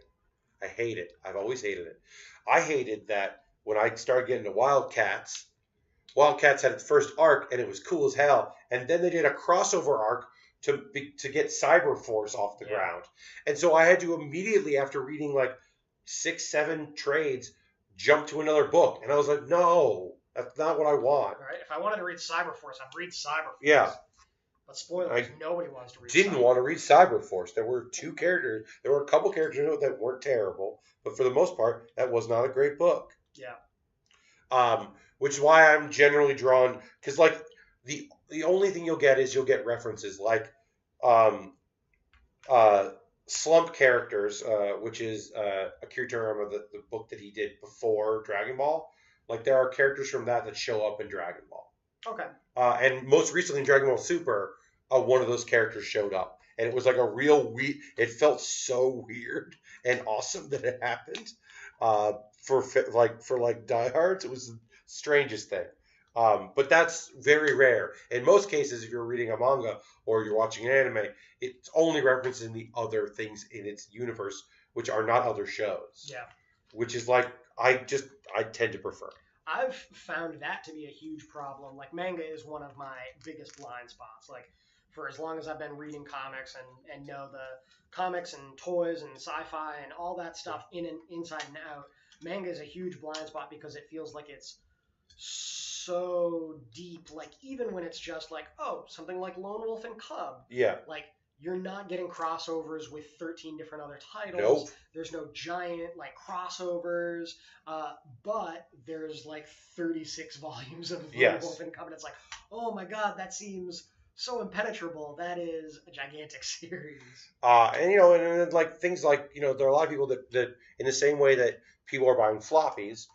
I hate it. I've always hated it. I hated that when I started getting to Wildcats had its first arc, and it was cool as hell. And then they did a crossover arc to get Cyberforce off the ground. And so I had to immediately, after reading like 6-7 trades, jump to another book. And I was like, no, that's not what I want. Right? If I wanted to read Cyberforce, I'd read Cyberforce. Yeah. But spoilers, nobody wants to read Didn't want to read Cyberforce. There were 2 characters. There were a couple characters in it that weren't terrible. But for the most part, that was not a great book. Yeah. Which is why I'm generally drawn. Because, like, the only thing you'll get references like slump characters, which is Akira Toriyama, the book that he did before Dragon Ball. Like, there are characters from that show up in Dragon Ball. Okay. And most recently in Dragon Ball Super, one of those characters showed up. And it was like a real it felt so weird and awesome that it happened. For diehards, it was the strangest thing. But that's very rare. In most cases, if you're reading a manga or you're watching an anime, it's only referencing the other things in its universe, which are not other shows. Yeah. Which is like, I tend to prefer. I've found that to be a huge problem. Like, manga is one of my biggest blind spots. Like, for as long as I've been reading comics and know the comics and toys and sci-fi and all that stuff inside and out, manga is a huge blind spot because it feels like it's so deep. Like, even when it's just like, oh, something like Lone Wolf and Cub. Yeah. Like, you're not getting crossovers with 13 different other titles. Nope. There's no giant, like, crossovers. But there's, like, 36 volumes of Lone Wolf and Cub. And it's like, oh, my God, that seems so impenetrable. That is a gigantic series. And like, things like, there are a lot of people that in the same way that people are buying floppies,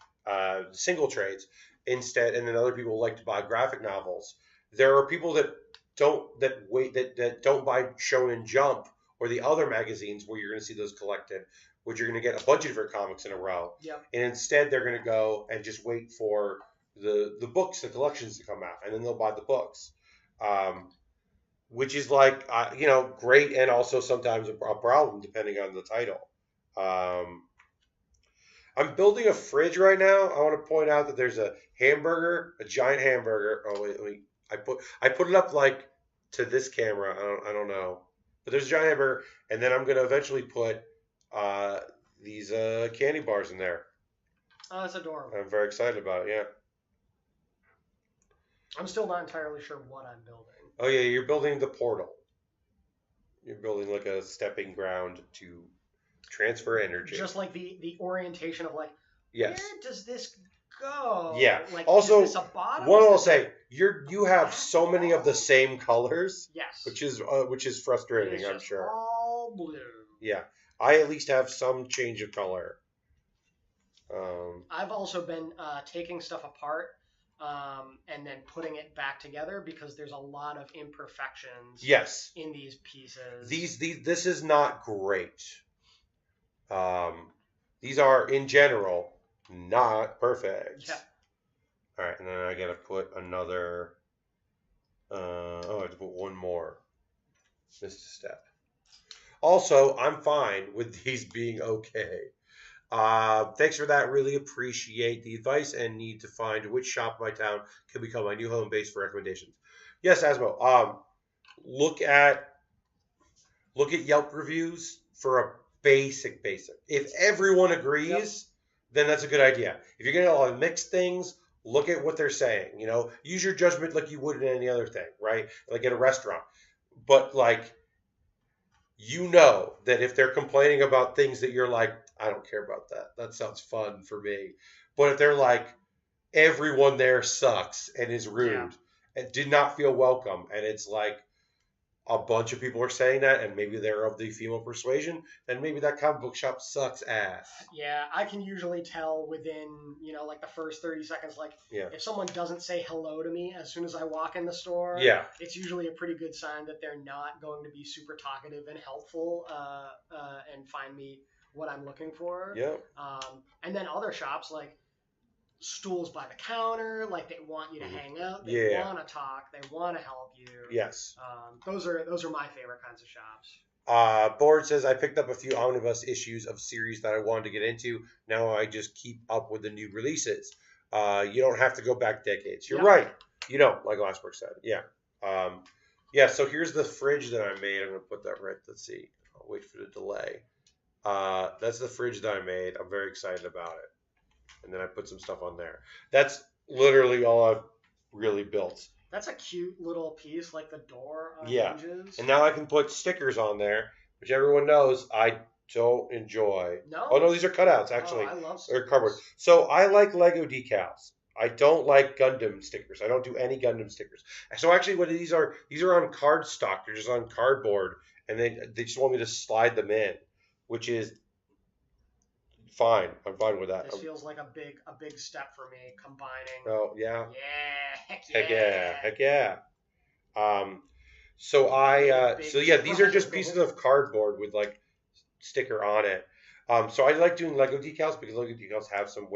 single trades, instead, and then other people like to buy graphic novels. There are people that don't buy Shonen Jump or the other magazines where you're going to see those collected, which you're going to get a bunch of different comics in a row. Yep. And instead, they're going to go and just wait for the books, the collections to come out, and then they'll buy the books, which is like great, and also sometimes a problem depending on the title. I'm building a fridge right now. I want to point out that there's a giant hamburger. Oh wait, I put it up like to this camera. I don't know, but there's a giant hamburger, and then I'm gonna eventually put these candy bars in there. Oh, that's adorable. I'm very excited about it. Yeah. I'm still not entirely sure what I'm building. Oh yeah, you're building the portal. You're building like a stepping ground to transfer energy. Just like the orientation of like, yes. Where does this go? Yeah. Like, also, is this a bottom? One will say you have so many of the same colors. Yes. Which is frustrating. It's I'm just sure. all blue. Yeah, I at least have some change of color. I've also been taking stuff apart. And then putting it back together because there's a lot of imperfections. Yes. In these pieces. This is not great. These are in general not perfect. Yeah. All right, and then I gotta put another. I have to put one more. Missed a step. Also, I'm fine with these being okay. Thanks for that. Really appreciate the advice and need to find which shop in my town can become my new home base for recommendations. Yes, Asmo. Look at Yelp reviews for a basic. If everyone agrees, then that's a good idea. If you're getting a lot of mixed things, look at what they're saying. Use your judgment like you would in any other thing, right? Like at a restaurant. But that if they're complaining about things that you're like, I don't care about that. That sounds fun for me. But if they're like, everyone there sucks and is rude and did not feel welcome, and it's like a bunch of people are saying that, and maybe they're of the female persuasion, then maybe that comic book shop sucks ass. Yeah, I can usually tell within, like the first 30 seconds, like if someone doesn't say hello to me as soon as I walk in the store, it's usually a pretty good sign that they're not going to be super talkative and helpful and find me what I'm looking for. Yeah. And then other shops, like stools by the counter, like they want you to hang out, they want to talk, they want to help you. Yes. Those are my favorite kinds of shops. Board says, I picked up a few omnibus issues of series that I wanted to get into. Now I just keep up with the new releases. You don't have to go back decades. You're right. You don't, like Glassberg said. Yeah. So here's the fridge that I made. I'm going to put that right. Let's see. I'll wait for the delay. That's the fridge that I made. I'm very excited about it. And then I put some stuff on there. That's literally all I've really built. That's a cute little piece, like the door on hinges. And now I can put stickers on there, which everyone knows I don't enjoy. No? Oh, no, these are cutouts, actually. Oh, I love stickers. They're cardboard. So I like Lego decals. I don't like Gundam stickers. I don't do any Gundam stickers. So actually what these are on cardstock. They're just on cardboard. And they just want me to slide them in, which is fine. I'm fine with that. This feels like a big step for me, combining. Oh, yeah. Yeah. Heck yeah. These are just pieces of cardboard with like sticker on it. So I like doing Lego decals because Lego decals have some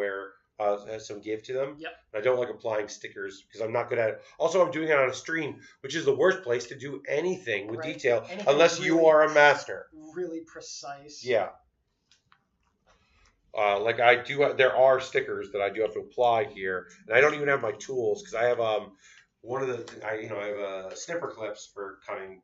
has some give to them. Yep. I don't like applying stickers because I'm not good at it. Also, I'm doing it on a stream, which is the worst place to do anything with detail unless you are a master. Really precise. Yeah. There are stickers that I do have to apply here, and I don't even have my tools because I have I have snipper clips for cutting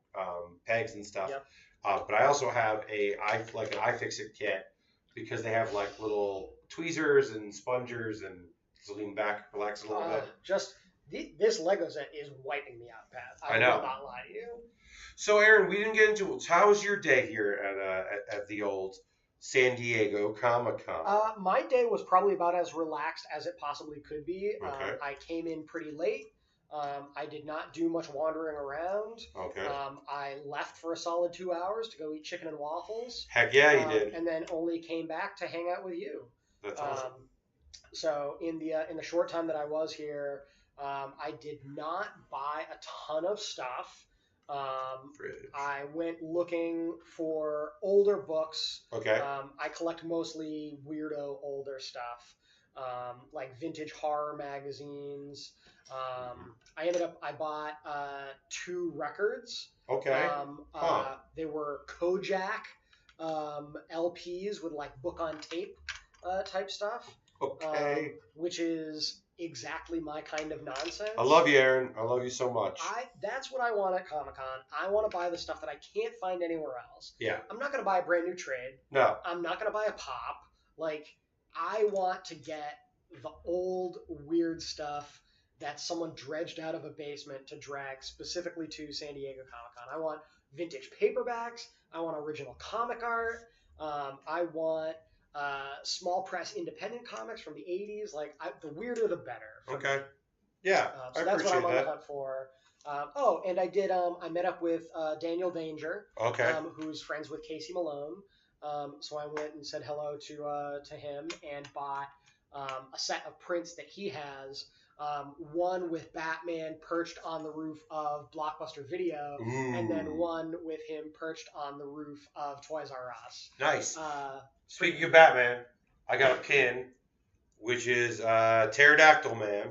pegs and stuff. Yep. But I also have an iFixit kit because they have like little tweezers and spongers and just lean back, relax a little bit. This Lego set is wiping me out, Pat. I know. Will not lie to you. So, Aaron, we didn't get into how was your day here at the old San Diego Comic-Con? My day was probably about as relaxed as it possibly could be. Okay. I came in pretty late. I did not do much wandering around. Okay. I left for a solid 2 hours to go eat chicken and waffles. Heck yeah, you did. And then only came back to hang out with you. That's awesome. So in the short time that I was here, I did not buy a ton of stuff. I went looking for older books. Okay. I collect mostly weirdo older stuff, like vintage horror magazines. I bought 2 records. Okay. They were Kojak LPs with like book on tape type stuff. Okay. Which is exactly my kind of nonsense. I love you, Aaron. I love you so much. That's what I want at Comic-Con. I want to buy the stuff that I can't find anywhere else. Yeah. I'm not going to buy a brand new trade. No. I'm not going to buy a pop. Like, I want to get the old weird stuff that someone dredged out of a basement to drag specifically to San Diego Comic-Con. I want vintage paperbacks. I want original comic art. I want small press independent comics from the 80s. Like, the weirder the better. Okay. Yeah. So that's what I'm on the hunt for. And I did. I met up with Daniel Danger. Okay. Who's friends with Casey Malone. So I went and said hello to him and bought a set of prints that he has. One with Batman perched on the roof of Blockbuster Video, and then one with him perched on the roof of Toys R Us. Nice. Speaking of Batman, I got a pin, which is Pterodactyl Man.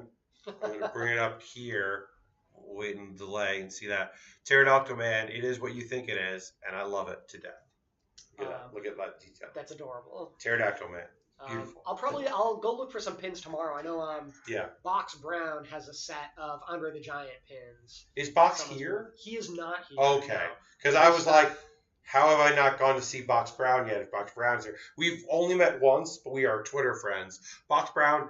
I'm going to bring it up here. Wait and delay and see that. Pterodactyl Man, it is what you think it is, and I love it to death. Look at that detail. That's adorable. Pterodactyl Man. Beautiful. I'll go look for some pins tomorrow. I know yeah. Box Brown has a set of Andre the Giant pins. Is Box here? He is not here. Okay. Because I was like, how have I not gone to see Box Brown yet if Box Brown's here? We've only met once, but we are Twitter friends. Box Brown,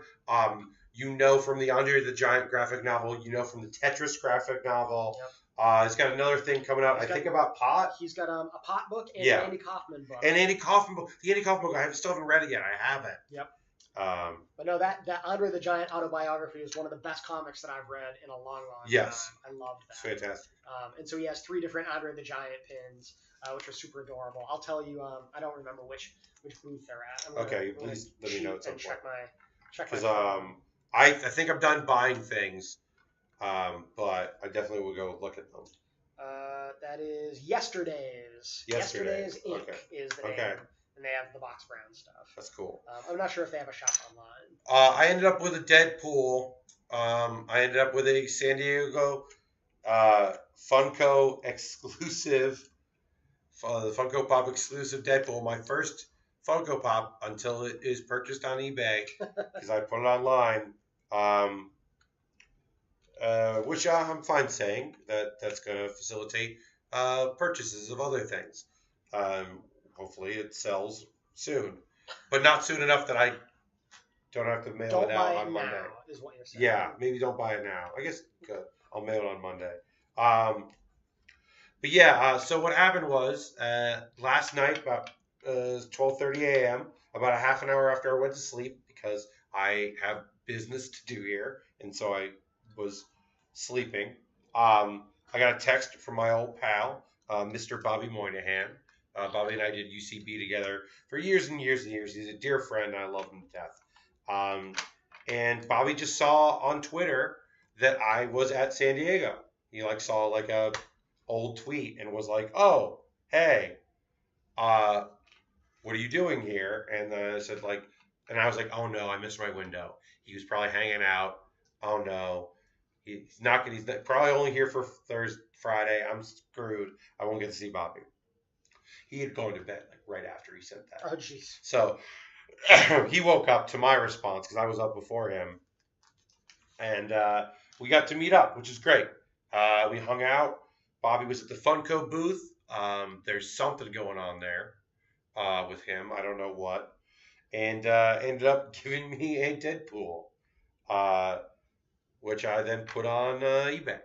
you know from the Andre the Giant graphic novel, you know from the Tetris graphic novel. He's got another thing coming out. I think about pot. He's got a pot book and Yeah. an Andy Kaufman book. And Andy Kaufman book. The Andy Kaufman book. I still haven't read it yet. I haven't. Yep. But no, that Andre the Giant autobiography is one of the best comics that I've read in a long yes. time. I loved that. It's fantastic. And so he has 3 different Andre the Giant pins, which are super adorable. I'll tell you, I don't remember which booth they're at. Okay, please let me know at some point. Check because I think I'm done buying things, but I definitely will go look at them. That is Yesterday's. Yesterday's Inc. is the name. And they have the box brand stuff. That's cool. I'm not sure if they have a shop online. I ended up with a Deadpool. I ended up with a San Diego Funko exclusive, the Funko Pop exclusive Deadpool. My first Funko Pop until it is purchased on eBay because I put it online. Which I'm fine saying that's going to facilitate purchases of other things. Hopefully it sells soon, but not soon enough that I don't have to mail it out on Monday. Now, is what you're saying. Yeah, maybe don't buy it now. I guess good. I'll mail it on Monday. But yeah, so what happened was last night about 12:30 a.m., about a half an hour after I went to sleep because I have business to do here, and so I was sleeping. I got a text from my old pal, Mr. Bobby Moynihan. Bobby and I did UCB together for years and years and years. He's a dear friend. And I love him to death. And Bobby just saw on Twitter that I was at San Diego. He saw a old tweet and was like, "Oh, hey, what are you doing here?" And I said and I was like, "Oh no, I missed my window. He was probably hanging out. Oh no, he's probably only here for Friday. I'm screwed. I won't get to see Bobby." He had gone to bed right after he sent that. Oh, jeez. So he woke up to my response because I was up before him. And we got to meet up, which is great. We hung out. Bobby was at the Funko booth. There's something going on there with him. I don't know what. And ended up giving me a Deadpool, which I then put on eBay.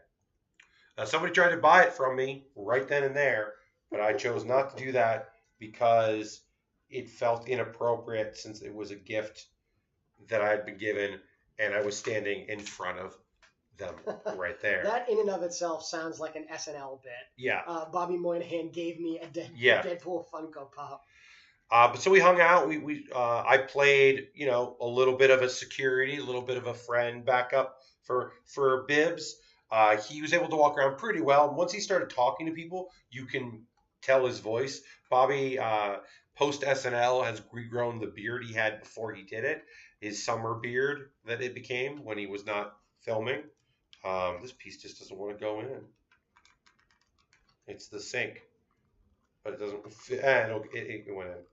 Somebody tried to buy it from me right then and there. But I chose not to do that because it felt inappropriate since it was a gift that I had been given and I was standing in front of them right there. That in and of itself sounds like an SNL bit. Yeah. Bobby Moynihan gave me a Deadpool Funko Pop. But so we hung out. I played, a little bit of a security, a little bit of a friend backup for Bibbs. He was able to walk around pretty well. Once he started talking to people, you can tell his voice. Bobby, post SNL, has regrown the beard he had before he did it. His summer beard that it became when he was not filming. This piece just doesn't want to go in. It's the sink, but it doesn't fit. It went in.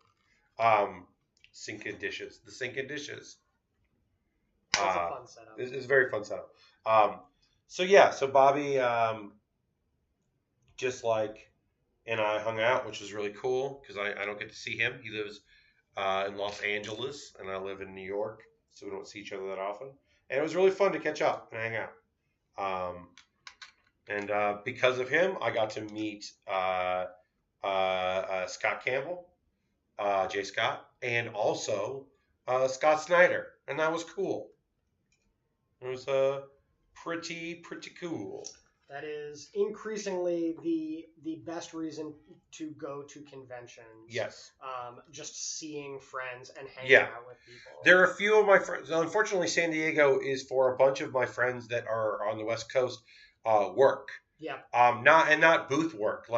Sink and dishes. The sink and dishes. That's a fun setup. It's a very fun setup. So Bobby, and I hung out, which was really cool because I don't get to see him. He lives in Los Angeles, and I live in New York, so we don't see each other that often. And it was really fun to catch up and hang out. And because of him, I got to meet Scott Campbell, Jay Scott, and also Scott Snyder, and that was cool. It was pretty cool. That is increasingly the best reason to go to conventions. Yes. Just seeing friends and hanging out with people. There are a few of my friends. Unfortunately, San Diego is for a bunch of my friends that are on the West Coast work. Yeah. Not booth work.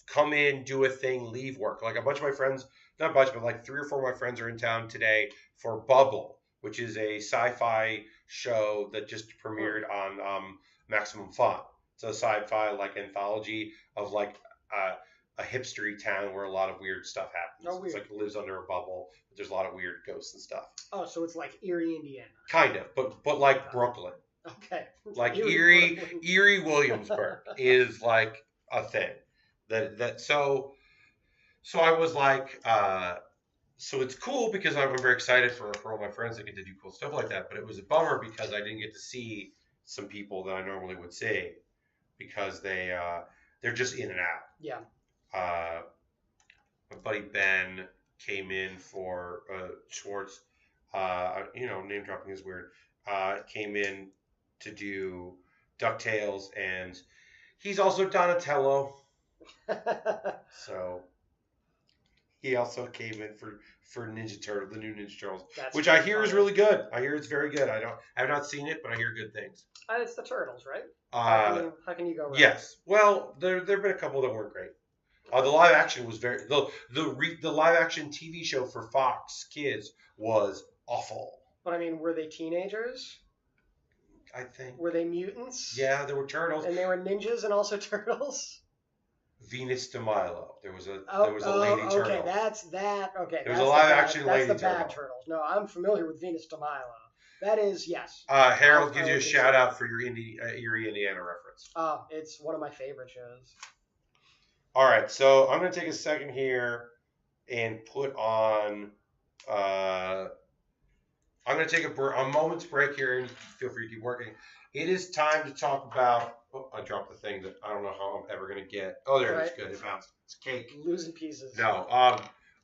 Come in, do a thing, leave work. A bunch of my friends, not a bunch, but 3 or 4 of my friends are in town today for Bubble, which is a sci-fi show that just premiered on Maximum Fun. It's a sci-fi anthology of a hipstery town where a lot of weird stuff happens. Oh, weird. It's it lives under a bubble, but there's a lot of weird ghosts and stuff. Oh, so it's like Erie, Indiana. Kind of, but like Brooklyn. Okay. Erie Williamsburg is a thing. So I was so it's cool because I'm very excited for all my friends that get to do cool stuff like that. But it was a bummer because I didn't get to see some people that I normally would see. because they're just in and out. Yeah. My buddy Ben came in for Schwartz. Name dropping is weird. Came in to do DuckTales, and he's also Donatello. So he also came in for Ninja Turtle, the new Ninja Turtles, which I hear is really good. I hear it's very good. I have not seen it, but I hear good things. It's the Turtles, right? How can you go wrong? Yes. Well, there've been a couple that weren't great. The live action was the live action TV show for Fox Kids was awful. But I mean, were they teenagers? I think. Were they mutants? Yeah, there were turtles. And they were ninjas and also turtles. Venus de Milo. There was a lady turtle. Okay, that's that. Okay, there was a live action lady turtle. That's the bad turtles. No, I'm familiar with Venus de Milo. That is yes. Harold gives you a shout out for your Erie, Indiana reference. It's one of my favorite shows. All right, so I'm going to take a second here and put on. I'm going to take a moment's break here, and feel free to keep working. It is time to talk about. Oh, I dropped the thing that I don't know how I'm ever going to get. Oh, there it is. Good. It bounced. It's cake. Losing pieces. No.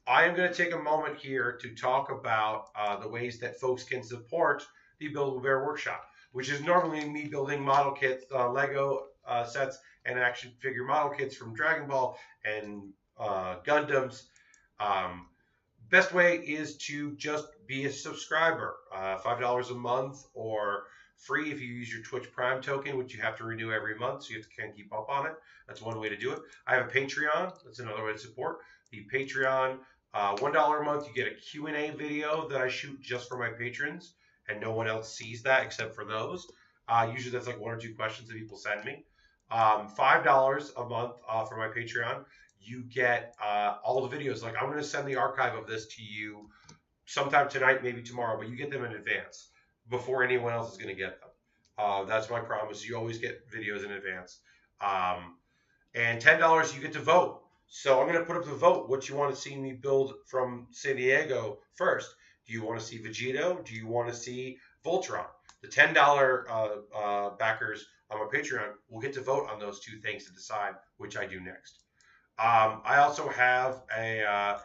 I am going to take a moment here to talk about the ways that folks can support the Build with Baer workshop, which is normally me building model kits, Lego sets, and action figure model kits from Dragon Ball and Gundams. Best way is to just be a subscriber, $5 a month or free if you use your Twitch Prime token, which you have to renew every month, so you have to kind of keep up on it. That's one way to do it. I have a Patreon. That's another way to support. The Patreon, $1 a month, you get a Q&A video that I shoot just for my patrons, and no one else sees that except for those. Usually that's like 1 or 2 questions that people send me. $5 a month for my Patreon. You get all the videos. Like I'm going to send the archive of this to you sometime tonight, maybe tomorrow, but you get them in advance before anyone else is going to get them. That's my promise. You always get videos in advance. And $10, you get to vote. So I'm going to put up the vote. What you want to see me build from San Diego first? Do you want to see Vegito? Do you want to see Voltron? The $10 backers on my Patreon will get to vote on those 2 things to decide which I do next. I also have a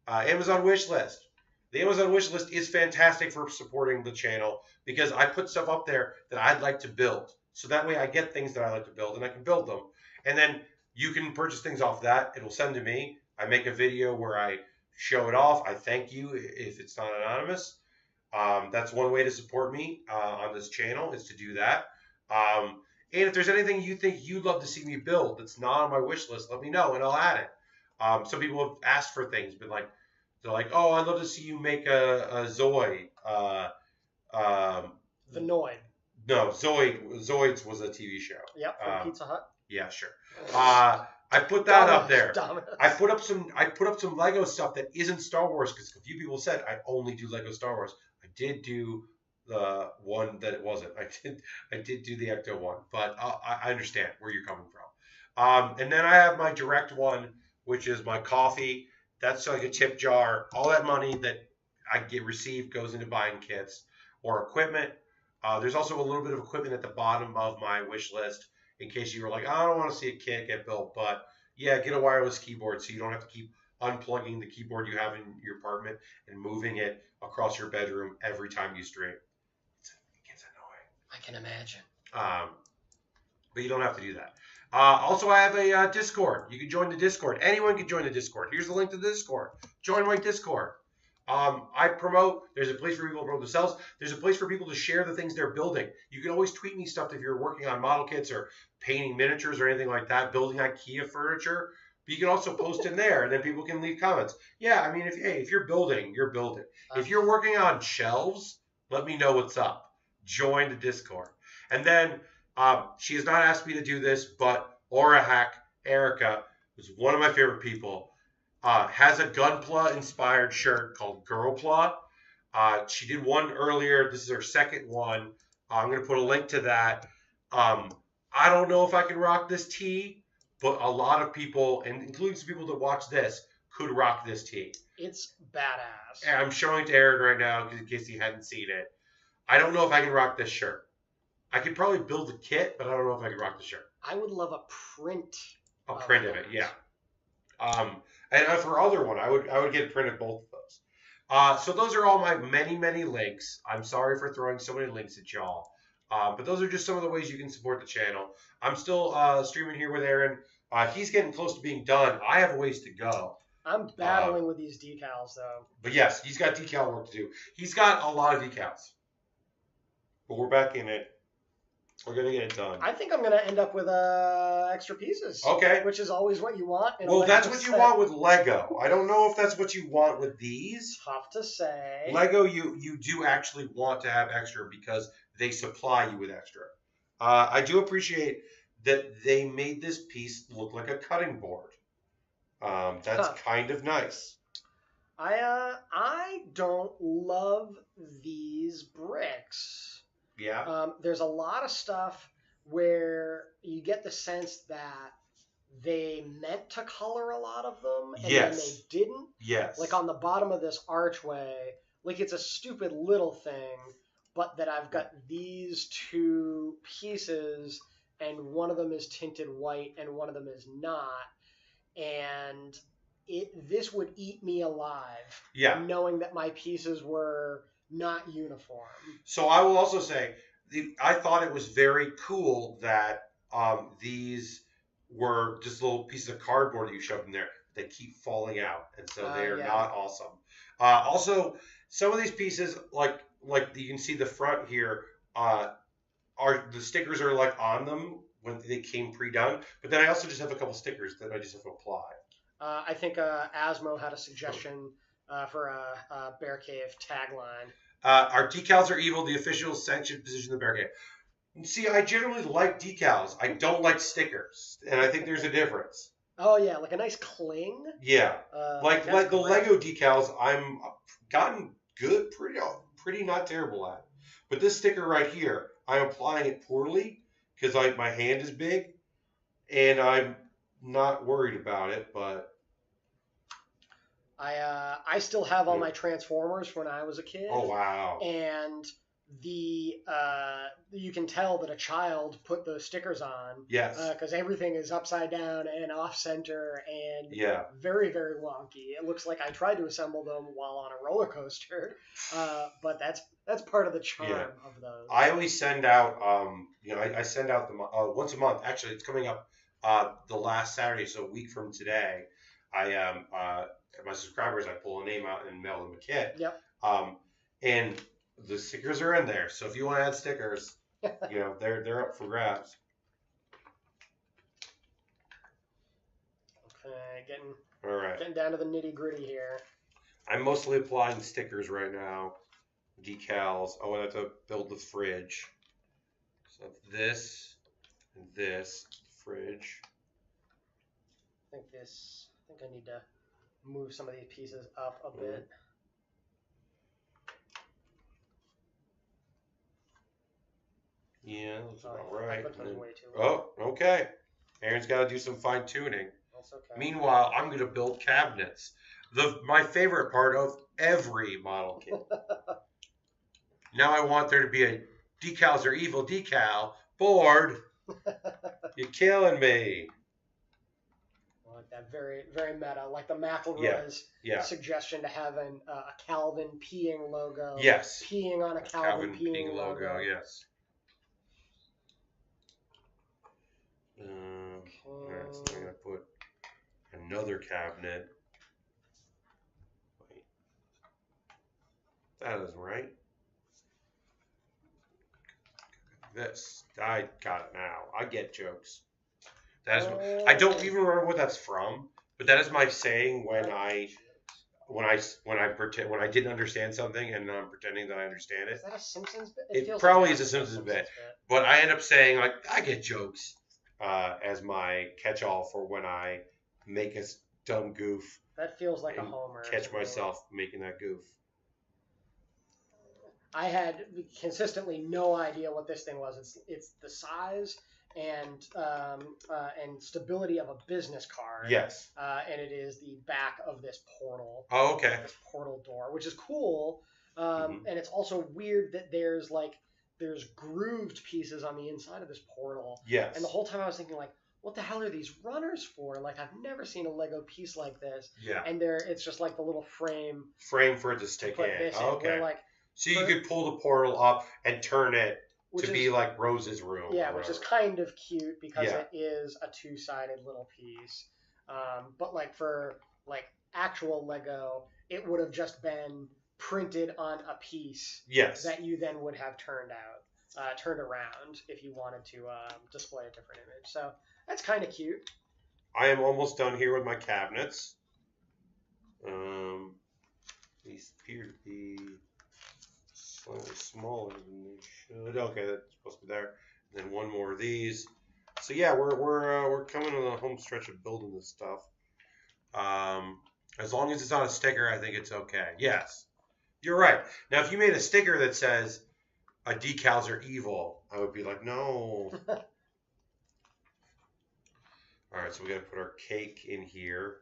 Amazon wish list. The Amazon wish list is fantastic for supporting the channel because I put stuff up there that I'd like to build. So that way I get things that I like to build and I can build them. And then you can purchase things off that. It'll send to me. I make a video where I show it off. I thank you if it's not anonymous. That's one way to support me on this channel is to do that. And if there's anything you think you'd love to see me build that's not on my wish list, let me know and I'll add it. Some people have asked for things, but they're like, oh, I'd love to see you make a Zoid. The Noid. No, Zoids was a TV show. Yep, from Pizza Hut. Yeah, sure. I put that up there. Dominus. I put up some Lego stuff that isn't Star Wars because a few people said I only do Lego Star Wars. I did do the one that it wasn't. I did do the Ecto one, but I understand where you're coming from. And then I have my direct one, which is my coffee. That's like a tip jar. All that money that I get received goes into buying kits or equipment. There's also a little bit of equipment at the bottom of my wish list in case you were like, I don't want to see a kit get built, but yeah, get a wireless keyboard so you don't have to keep unplugging the keyboard you have in your apartment and moving it across your bedroom every time you stream. It gets annoying. I can imagine. But you don't have to do that. Also, I have a Discord. You can join the Discord. Anyone can join the Discord. Here's the link to the Discord. Join my Discord. I promote. There's a place for people to promote themselves. There's a place for people to share the things they're building. You can always tweet me stuff if you're working on model kits or painting miniatures or anything like that, building IKEA furniture. But you can also post in there, and then people can leave comments. Yeah, I mean, if you're building, you're building. If you're working on shelves, let me know what's up. Join the Discord. And then she has not asked me to do this, but Aura Hack Erica, who's one of my favorite people, has a Gunpla inspired shirt called Girlpla. She did one earlier. This is her second one. I'm going to put a link to that. I don't know if I can rock this tee, but a lot of people, and including some people that watch this, could rock this tee. It's badass. And I'm showing it to Aaron right now in case he hadn't seen it. I don't know if I can rock this shirt. I could probably build a kit, but I don't know if I can rock the shirt. I would love a print. A print of it, yeah. And for other one, I would get a print of both of those. So those are all my many links. I'm sorry for throwing so many links at y'all. But those are just some of the ways you can support the channel. I'm still streaming here with Aaron. He's getting close to being done. I have a ways to go. I'm battling with these decals, though. But yes, he's got decal work to do. He's got a lot of decals. But we're back in it. We're going to get it done. I think I'm going to end up with extra pieces. Okay. Which is always what you want. Well, that's what you want with Lego. I don't know if that's what you want with these. Tough to say. Lego, you do actually want to have extra because they supply you with extra. I do appreciate that they made this piece look like a cutting board. That's kind of nice. I don't love these bricks. Yeah. There's a lot of stuff where you get the sense that they meant to color a lot of them, and then they didn't. Yes. Like on the bottom of this archway, like it's a stupid little thing, but that I've got these two pieces, and one of them is tinted white, and one of them is not. And this would eat me alive. Yeah. Knowing that my pieces were not uniform. So I will also say, I thought it was very cool that these were just little pieces of cardboard that you shoved in there. They keep falling out, and so they are not awesome. Also, some of these pieces, like you can see the front here, are the stickers are like on them when they came pre-done. But then I also just have a couple stickers that I just have to apply. I think Asmo had a suggestion for a Bear Cave tagline. Our decals are evil, the official sanctioned position of the Bear Cave. See, I generally like decals. I don't like stickers, and I think there's a difference. Oh yeah, like a nice cling. Yeah, like the Lego decals, I'm gotten good, pretty not terrible at. But this sticker right here, I'm applying it poorly because my hand is big, and I'm not worried about it, but. I still have all my Transformers when I was a kid. Oh wow! And you can tell that a child put those stickers on. Yes. Because everything is upside down and off center and very wonky. It looks like I tried to assemble them while on a roller coaster. But that's part of the charm of those. I always send out I send out once a month. Actually, it's coming up the last Saturday, so a week from today. My subscribers, I pull a name out and mail them a kit. Yep. And the stickers are in there. So if you want to add stickers, they're up for grabs. Okay, getting down to the nitty gritty here. I'm mostly applying stickers right now. Decals. Oh, I have to build the fridge. So this and this fridge. I think I need to move some of these pieces up a bit. Yeah, that's about right. I put those way too low. Oh, okay. Aaron's got to do some fine tuning. That's okay. Meanwhile, I'm going to build cabinets. My favorite part of every model kit. Now I want there to be a decals are evil decal board. You're killing me. Like that very meta, like the McElroy's suggestion to have a Calvin peeing logo. Yes. Peeing on a Calvin peeing logo. Yes. Alright, so I'm going to put another cabinet. Wait. That isn't right. This. I got it now. I get jokes. That is. I don't even remember what that's from, but that is my saying when I didn't understand something and I'm pretending that I understand it. Is that a Simpsons bit? It probably is a Simpsons bit, but I end up saying like I get jokes as my catch-all for when I make a dumb goof. That feels like a homer. Catch myself making that goof. I had consistently no idea what this thing was. It's the size and stability of a business card. Yes. And it is the back of this portal. Oh, okay. This portal door, which is cool. And it's also weird that there's like there's grooved pieces on the inside of this portal. Yes. And the whole time I was thinking like, what the hell are these runners for? Like I've never seen a Lego piece like this. Yeah. And it's just like the little frame for it to stick put in. this in. Okay. Where, like, so you could pull the portal up and turn it to be like Rose's room. Yeah, which is kind of cute because Yeah. it is a two-sided little piece. But like for like actual Lego, it would have just been printed on a piece. Yes. That you then would have turned around if you wanted to display a different image. So that's kind of cute. I am almost done here with my cabinets. These appear to be slightly smaller than they should. Okay, that's supposed to be there. And then one more of these. So yeah, we're coming to the home stretch of building this stuff. As long as it's not a sticker, I think it's okay. Yes, you're right. Now, if you made a sticker that says decals are evil, I would be like, no. All right, so we got to put our cake in here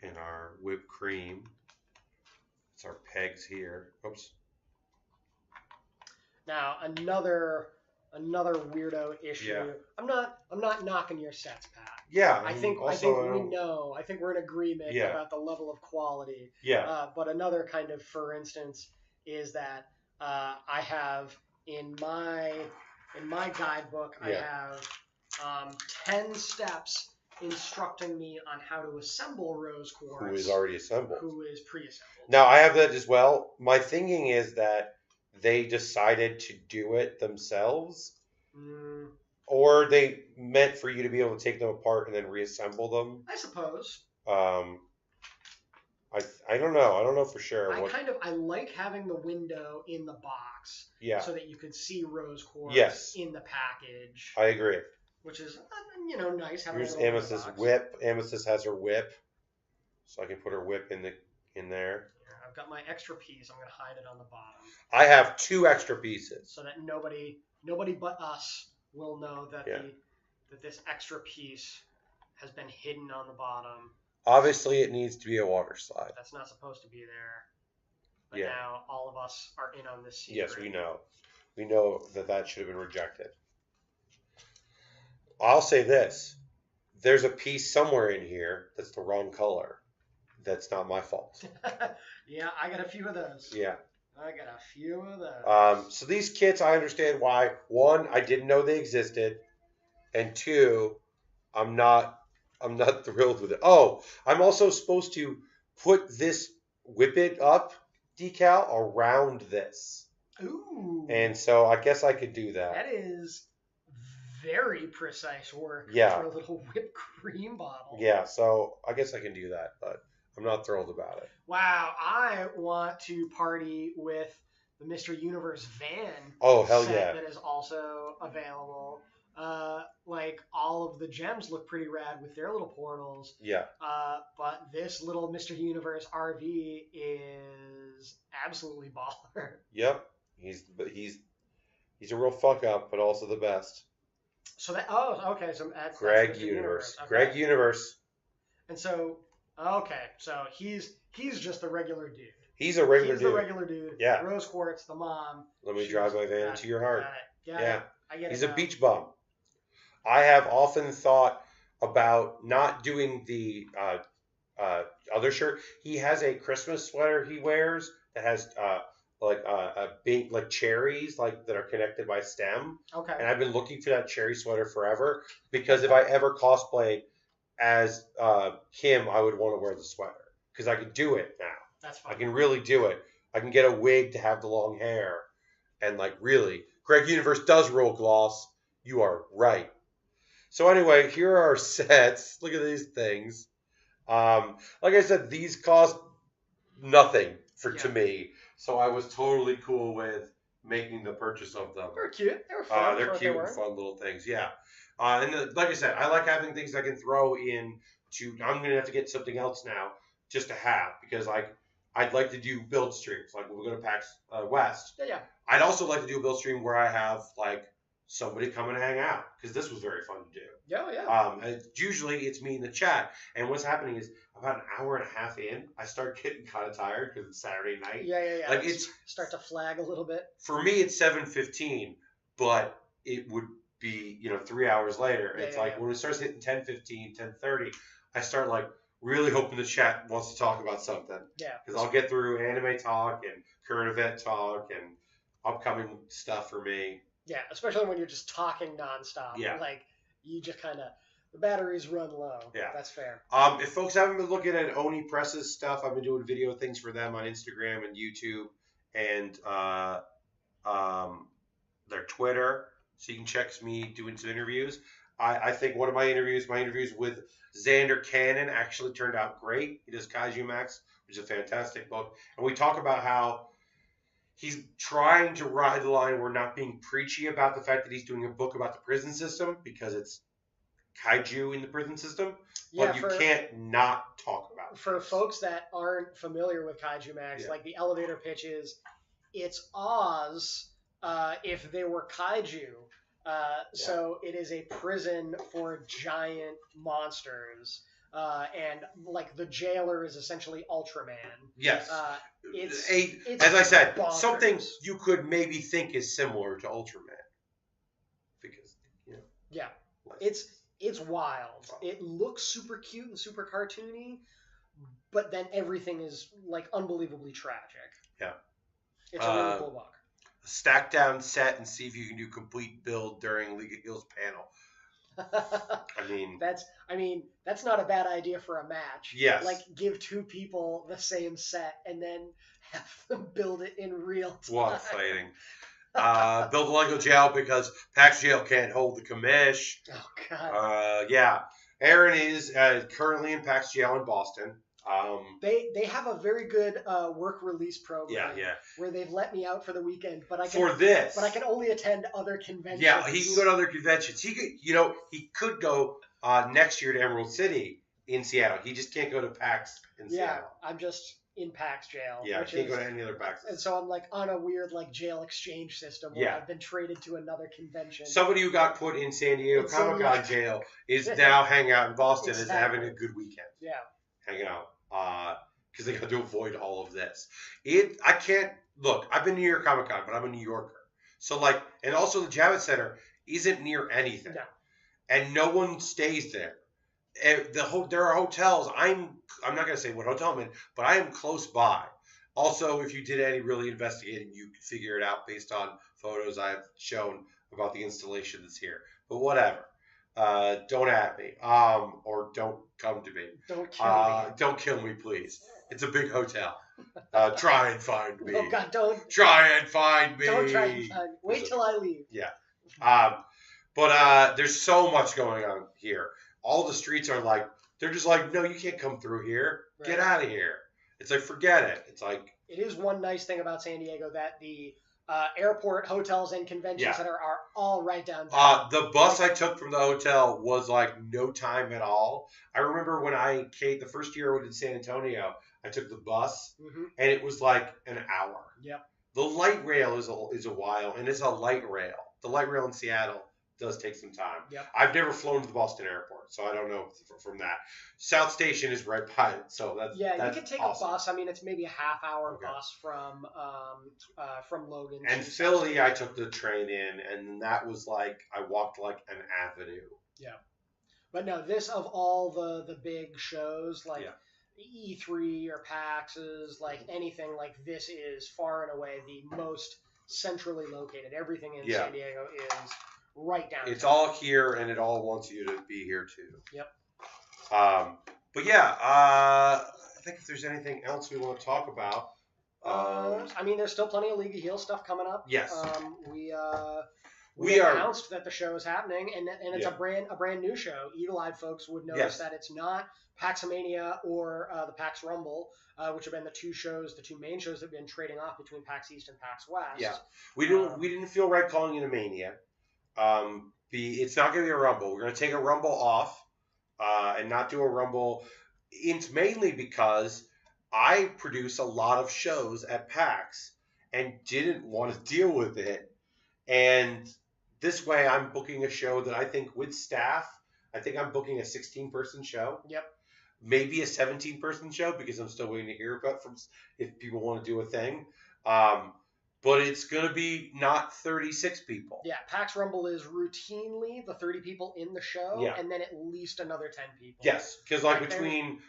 and our whipped cream. It's our pegs here. Oops. Now another weirdo issue. Yeah. I'm not knocking your sets, Pat. Yeah. I think we're in agreement about the level of quality. Yeah. But another kind of, for instance, is that I have in my guidebook I have 10 steps instructing me on how to assemble rose quartz. Who is already assembled. Who is pre-assembled. Now I have that as well. My thinking is that they decided to do it themselves, or they meant for you to be able to take them apart and then reassemble them. I suppose. I don't know. I don't know for sure. I like having the window in the box. Yeah. So that you could see rose quartz in the package. I agree. Which is nice. Here's Amethyst's whip. Amethyst has her whip, so I can put her whip in there. I've got my extra piece. I'm going to hide it on the bottom. I have 2 extra pieces. So that nobody but us will know that that this extra piece has been hidden on the bottom. Obviously, it needs to be a water slide. That's not supposed to be there. But now all of us are in on this secret. Yes, we know. We know that should have been rejected. I'll say this. There's a piece somewhere in here that's the wrong color. That's not my fault. Yeah, I got a few of those. Yeah. I got a few of those. So these kits, I understand why. 1, I didn't know they existed. And 2, I'm not thrilled with it. Oh, I'm also supposed to put this Whip It Up decal around this. Ooh. And so I guess I could do that. That is very precise work for a little whipped cream bottle. Yeah, so I guess I can do that, but I'm not thrilled about it. Wow, I want to party with the Mr. Universe van. Oh, hell yeah. That is also available. Like all of the gems look pretty rad with their little portals. Yeah. But this little Mr. Universe RV is absolutely baller. Yep. He's a real fuck up, but also the best. So okay. So that's Greg Universe. Okay. Greg Universe. And so, okay. So he's just a regular dude. He's a regular dude. He's the regular dude. Yeah. Rose Quartz, the mom. Let me drive my van to your heart. Got it. I get it. He's a beach bum. I have often thought about not doing the other shirt. He has a Christmas sweater he wears that has like cherries like that are connected by stem. Okay. And I've been looking for that cherry sweater forever because if I ever cosplay as Kim, I would want to wear the sweater because I can do it now. That's fine. I can really do it. I can get a wig to have the long hair, and like really, Greg Universe does roll gloss. You are right. So anyway, here are our sets. Look at these things. Like I said, these cost nothing to me. So I was totally cool with making the purchase of them. They're cute. They were fun. They're cute and fun little things. Yeah. And like I said, I like having things I can throw in to. I'm gonna have to get something else now just to have because I'd like to do build streams like when we go to PAX West. Yeah. I'd also like to do a build stream where I have like somebody come and hang out because this was very fun to do. Yeah. Usually it's me in the chat, and what's happening is about an hour and a half in, I start getting kind of tired because it's Saturday night. Yeah. Like it's start to flag a little bit. For me, it's 7:15, but it would be 3 hours later. It's like when it starts hitting 10:15, 10:30, I start like really hoping the chat wants to talk about something. Yeah. Because I'll get through anime talk and current event talk and upcoming stuff for me. Yeah, especially when you're just talking nonstop. Yeah. Like you just kind of the batteries run low. Yeah. That's fair. If folks haven't been looking at Oni Press's stuff, I've been doing video things for them on Instagram and YouTube and their Twitter. So you can check me doing some interviews. I think one of my interviews with Xander Cannon actually turned out great. He does Kaiju Max, which is a fantastic book. And we talk about how he's trying to ride the line. We're not being preachy about the fact that he's doing a book about the prison system because it's kaiju in the prison system. But you can't not talk about it. For folks that aren't familiar with Kaiju Max, like the elevator pitch is, it's Oz if they were kaiju. So it is a prison for giant monsters. And like the jailer is essentially Ultraman. Yes. It's as I said, bonkers. something you could maybe think is similar to Ultraman. Because Yeah. It's wild. It looks super cute and super cartoony, but then everything is like unbelievably tragic. Yeah. It's a really cool book. Stack down set and see if you can do complete build during League of Heels panel. That's not a bad idea for a match. Yes. Like give two people the same set and then have them build it in real time. What fighting. Build a Lego jail because PAX jail can't hold the commish. Oh god. Yeah. Aaron is currently in PAX jail in Boston. They have a very good work release program. Yeah. Where they've let me out for the weekend, but I can only attend other conventions. Yeah, he can go to other conventions. He could go next year to Emerald City in Seattle. He just can't go to PAX in Seattle. Yeah, I'm just in PAX jail. Yeah, I can't go to any other PAX. And so I'm like on a weird like jail exchange system where I've been traded to another convention. Somebody who got put in San Diego Comic-Con jail is now hanging out in Boston and having a good weekend. Yeah. Hanging out. Because they got to avoid all of this. I can't look. I've been to New York Comic Con, but I'm a New Yorker. So and also the Javits Center isn't near anything, and no one stays there. There are hotels. I'm not gonna say what hotel I'm in, but I am close by. Also, if you did any really investigating, you could figure it out based on photos I've shown about the installation that's here. But whatever. Don't at me. Or don't come to me. Don't kill me. Don't kill me, please. It's a big hotel. Try and find me. Oh God, don't. Try and find me. Don't try and find me. Wait till I leave. Yeah. But there's so much going on here. All the streets are like, they're just like, no, you can't come through here. Right. Get out of here. It's like, forget it. It's like. It is one nice thing about San Diego that the airport, hotels, and convention center are all right downtown. The bus I took from the hotel was like no time at all. I remember when I came the first year I went to San Antonio, I took the bus and it was like an hour. Yep. The light rail is a while, and it's a light rail. The light rail in Seattle does take some time. Yep. I've never flown to the Boston airport, so I don't know from that. South Station is right by it, so that's you can take awesome. A bus. I mean, it's maybe a half-hour bus from Logan. And Philly, I took the train in, and that was like I walked like an avenue. Yeah, but no, this of all the big shows like E3 or PAXs, like anything like this is far and away the most centrally located. Everything in San Diego is right down. It's all here, and it all wants you to be here too. Yep. But yeah, I think if there's anything else we want to talk about, I mean, there's still plenty of League of Heels stuff coming up. Yes. We announced that the show is happening, and it's a brand new show. Eagle-eyed folks would notice that it's not Paxomania or the PAX Rumble, which have been the two main shows that have been trading off between PAX East and PAX West. Yeah. We didn't feel right calling it a Mania. It's not going to be a Rumble. We're going to take a Rumble off and not do a Rumble. It's mainly because I produce a lot of shows at PAX and didn't want to deal with it. And this way I'm booking a show that I think with staff, I think I'm booking a 16-person show. Yep. Maybe a 17-person show because I'm still waiting to hear about from if people want to do a thing. But it's going to be not 36 people. Yeah, PAX Rumble is routinely the 30 people in the show, Yeah. and then at least another 10 people. Yes, because like between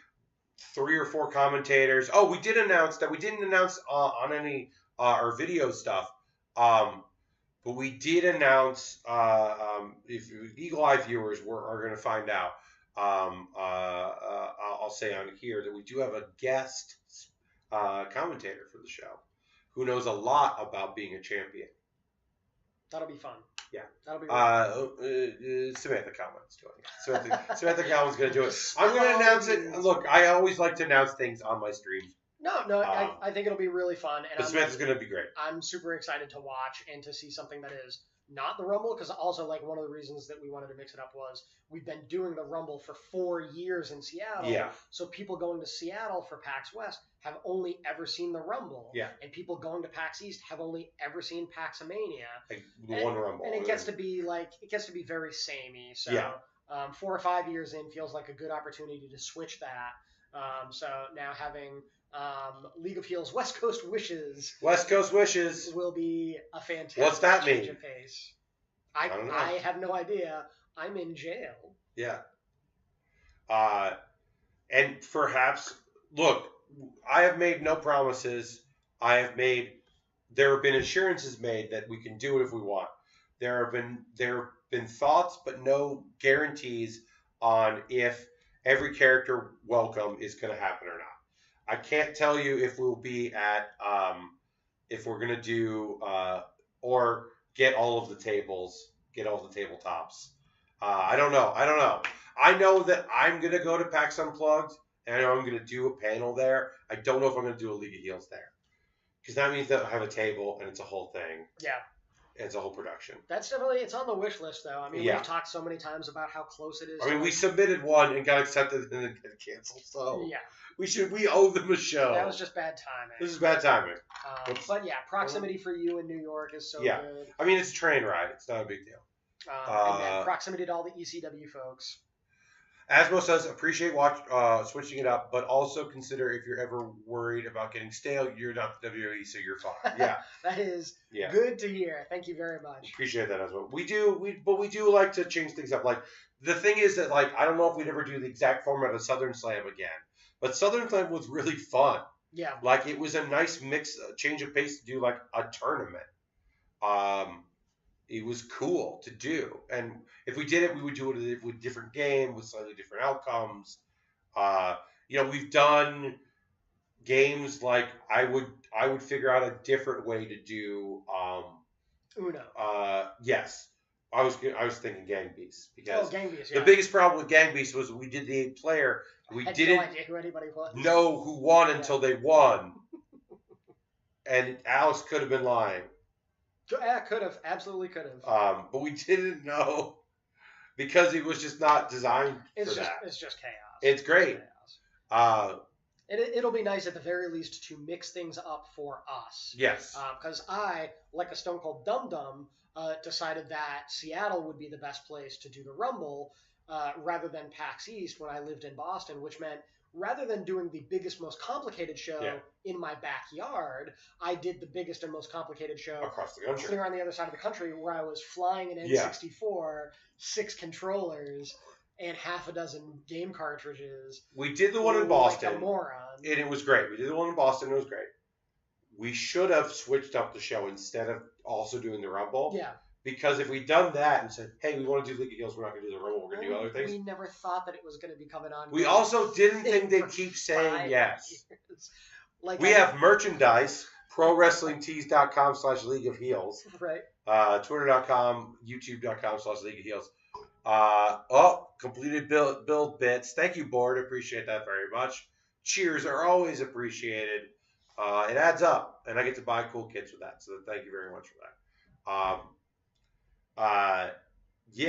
3 or 4 commentators. Oh, we did announce that we didn't announce on any our video stuff, but we did announce if Eagle Eye viewers are going to find out. I'll say on here that we do have a guest commentator for the show who knows a lot about being a champion. That'll be fun. Yeah. That'll be really Samantha Cowan's doing it. Samantha Cowan's going to do it. I'm going to announce it. Look, I always like to announce things on my streams. No, I think it'll be really fun. And Samantha's going to be great. I'm super excited to watch and to see something that is not the Rumble, because also like one of the reasons that we wanted to mix it up was we've been doing the Rumble for 4 years in Seattle. Yeah. So people going to Seattle for PAX West have only ever seen the Rumble. Yeah. And people going to PAX East have only ever seen PAXomania. Like one Rumble. And it gets to be very samey. So yeah. 4 or 5 years in feels like a good opportunity to switch that. So now having League of Heels West Coast Wishes. West Coast Wishes will be a fantastic What's that change mean? of pace. I don't know. I have no idea. I'm in jail. Yeah. And perhaps, look, I have made no promises. There have been assurances made that we can do it if we want. There have been thoughts, but no guarantees on if every character welcome is going to happen or not. I can't tell you if we'll be at, if we're going to do, or get all of the tabletops. I don't know. I know that I'm going to go to PAX Unplugged, and I know I'm going to do a panel there. I don't know if I'm going to do a League of Heels there. Because that means that I have a table, and it's a whole thing. Yeah. It's a whole production. That's definitely, it's on the wish list, though. I mean, we've talked so many times about how close it is. I mean, we submitted one and got accepted and then got canceled, so yeah. We owe them a show. That was just bad timing. This is bad timing. But yeah, proximity for you in New York is so yeah. good. I mean, it's a train ride. It's not a big deal. And then proximity to all the ECW folks. Asmo says, appreciate switching it up, but also consider if you're ever worried about getting stale, you're not the WWE, so you're fine. Yeah. That is good to hear. Thank you very much. Appreciate that as well. We do like to change things up. Like, the thing is that, like, I don't know if we'd ever do the exact format of Southern Slam again, but Southern Slam was really fun. Yeah. Like, it was a nice mix, change of pace to do, like, a tournament. It was cool to do. And if we did it, we would do it with different game, with slightly different outcomes. We've done games like I would figure out a different way to do Uno. Yes. I was thinking Gang Beasts because Gang Beasts, the biggest problem with Gang Beasts was we did the 8-player. We didn't no idea who anybody was. know who won until they won. And Alex could have been lying. Yeah, could have. Absolutely could have. But we didn't know because it was just not designed for that. It's just chaos. It's great. It'll be nice at the very least to mix things up for us. Yes. Because I, like a Stone Cold Dum Dum, decided that Seattle would be the best place to do the Rumble rather than PAX East when I lived in Boston, which meant rather than doing the biggest, most complicated show in my backyard, I did the biggest and most complicated show across the country, clear on the other side of the country, where I was flying an N64, 6 controllers, and half a dozen game cartridges. We did the one in Boston, like a moron. And it was great. We did the one in Boston, and it was great. We should have switched up the show instead of also doing the Rumble. Yeah. Because if we'd done that and said, hey, we want to do League of Heels, we're not going to do the Rumble, we're going to do other things. We never thought that it was going to be coming on. We also didn't think they'd keep saying yes. Like we have merchandise, ProWrestlingTees.com/League of Heels. Right. Twitter.com, YouTube.com/League of Heels. Completed build bits. Thank you, board. Appreciate that very much. Cheers are always appreciated. It adds up, and I get to buy cool kits with that. So thank you very much for that. We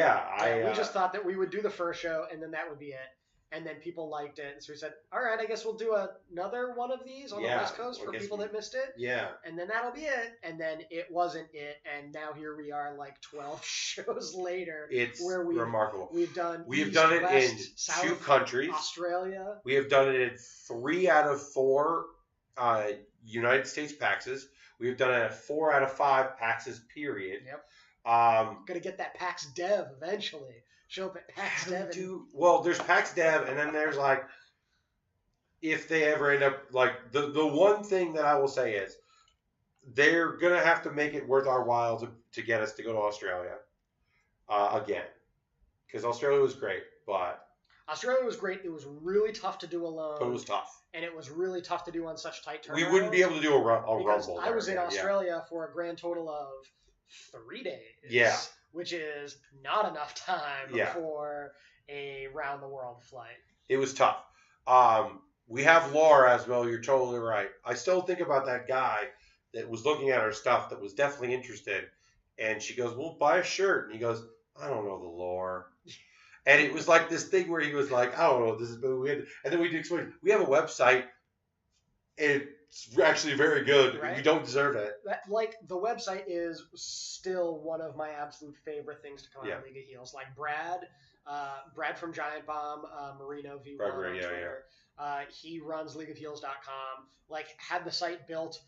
just thought that we would do the first show, and then that would be it. and then people liked it. And so we said, all right, I guess we'll do another one of these on the West Coast for people that missed it. Yeah. And then that'll be it. And then it wasn't it. And now here we are, like 12 shows later. It's where remarkable. We have done it West, in South, 2 countries. Australia. We have done it in 3 out of 4 United States PAXs. We have done it at 4 out of 5 PAXs, period. Yep. Gonna get that PAX Dev eventually. Show up at PAX Dev. Well, there's PAX Dev, and then there's like, if they ever end up, like, the one thing that I will say is, they're gonna have to make it worth our while to get us to go to Australia again, because Australia was great, but Australia was great. It was really tough to do alone. But it was tough. And it was really tough to do on such tight turnaround. We wouldn't be able to do a because rumble. I was in Australia for a grand total of 3 days. Yeah. Which is not enough time for a round the world flight. It was tough. We have lore as well. You're totally right. I still think about that guy that was looking at our stuff that was definitely interested. And she goes, well, buy a shirt. And he goes, I don't know the lore. And it was like this thing where he was like, I don't know what this is, but we had, and then we did explain, we have a website. It's actually very good. Right? You don't deserve it. Like, the website is still one of my absolute favorite things to come out of League of Heels. Like, Brad from Giant Bomb, Marino V1 on Twitter. He runs LeagueofHeels.com. Like, had the site built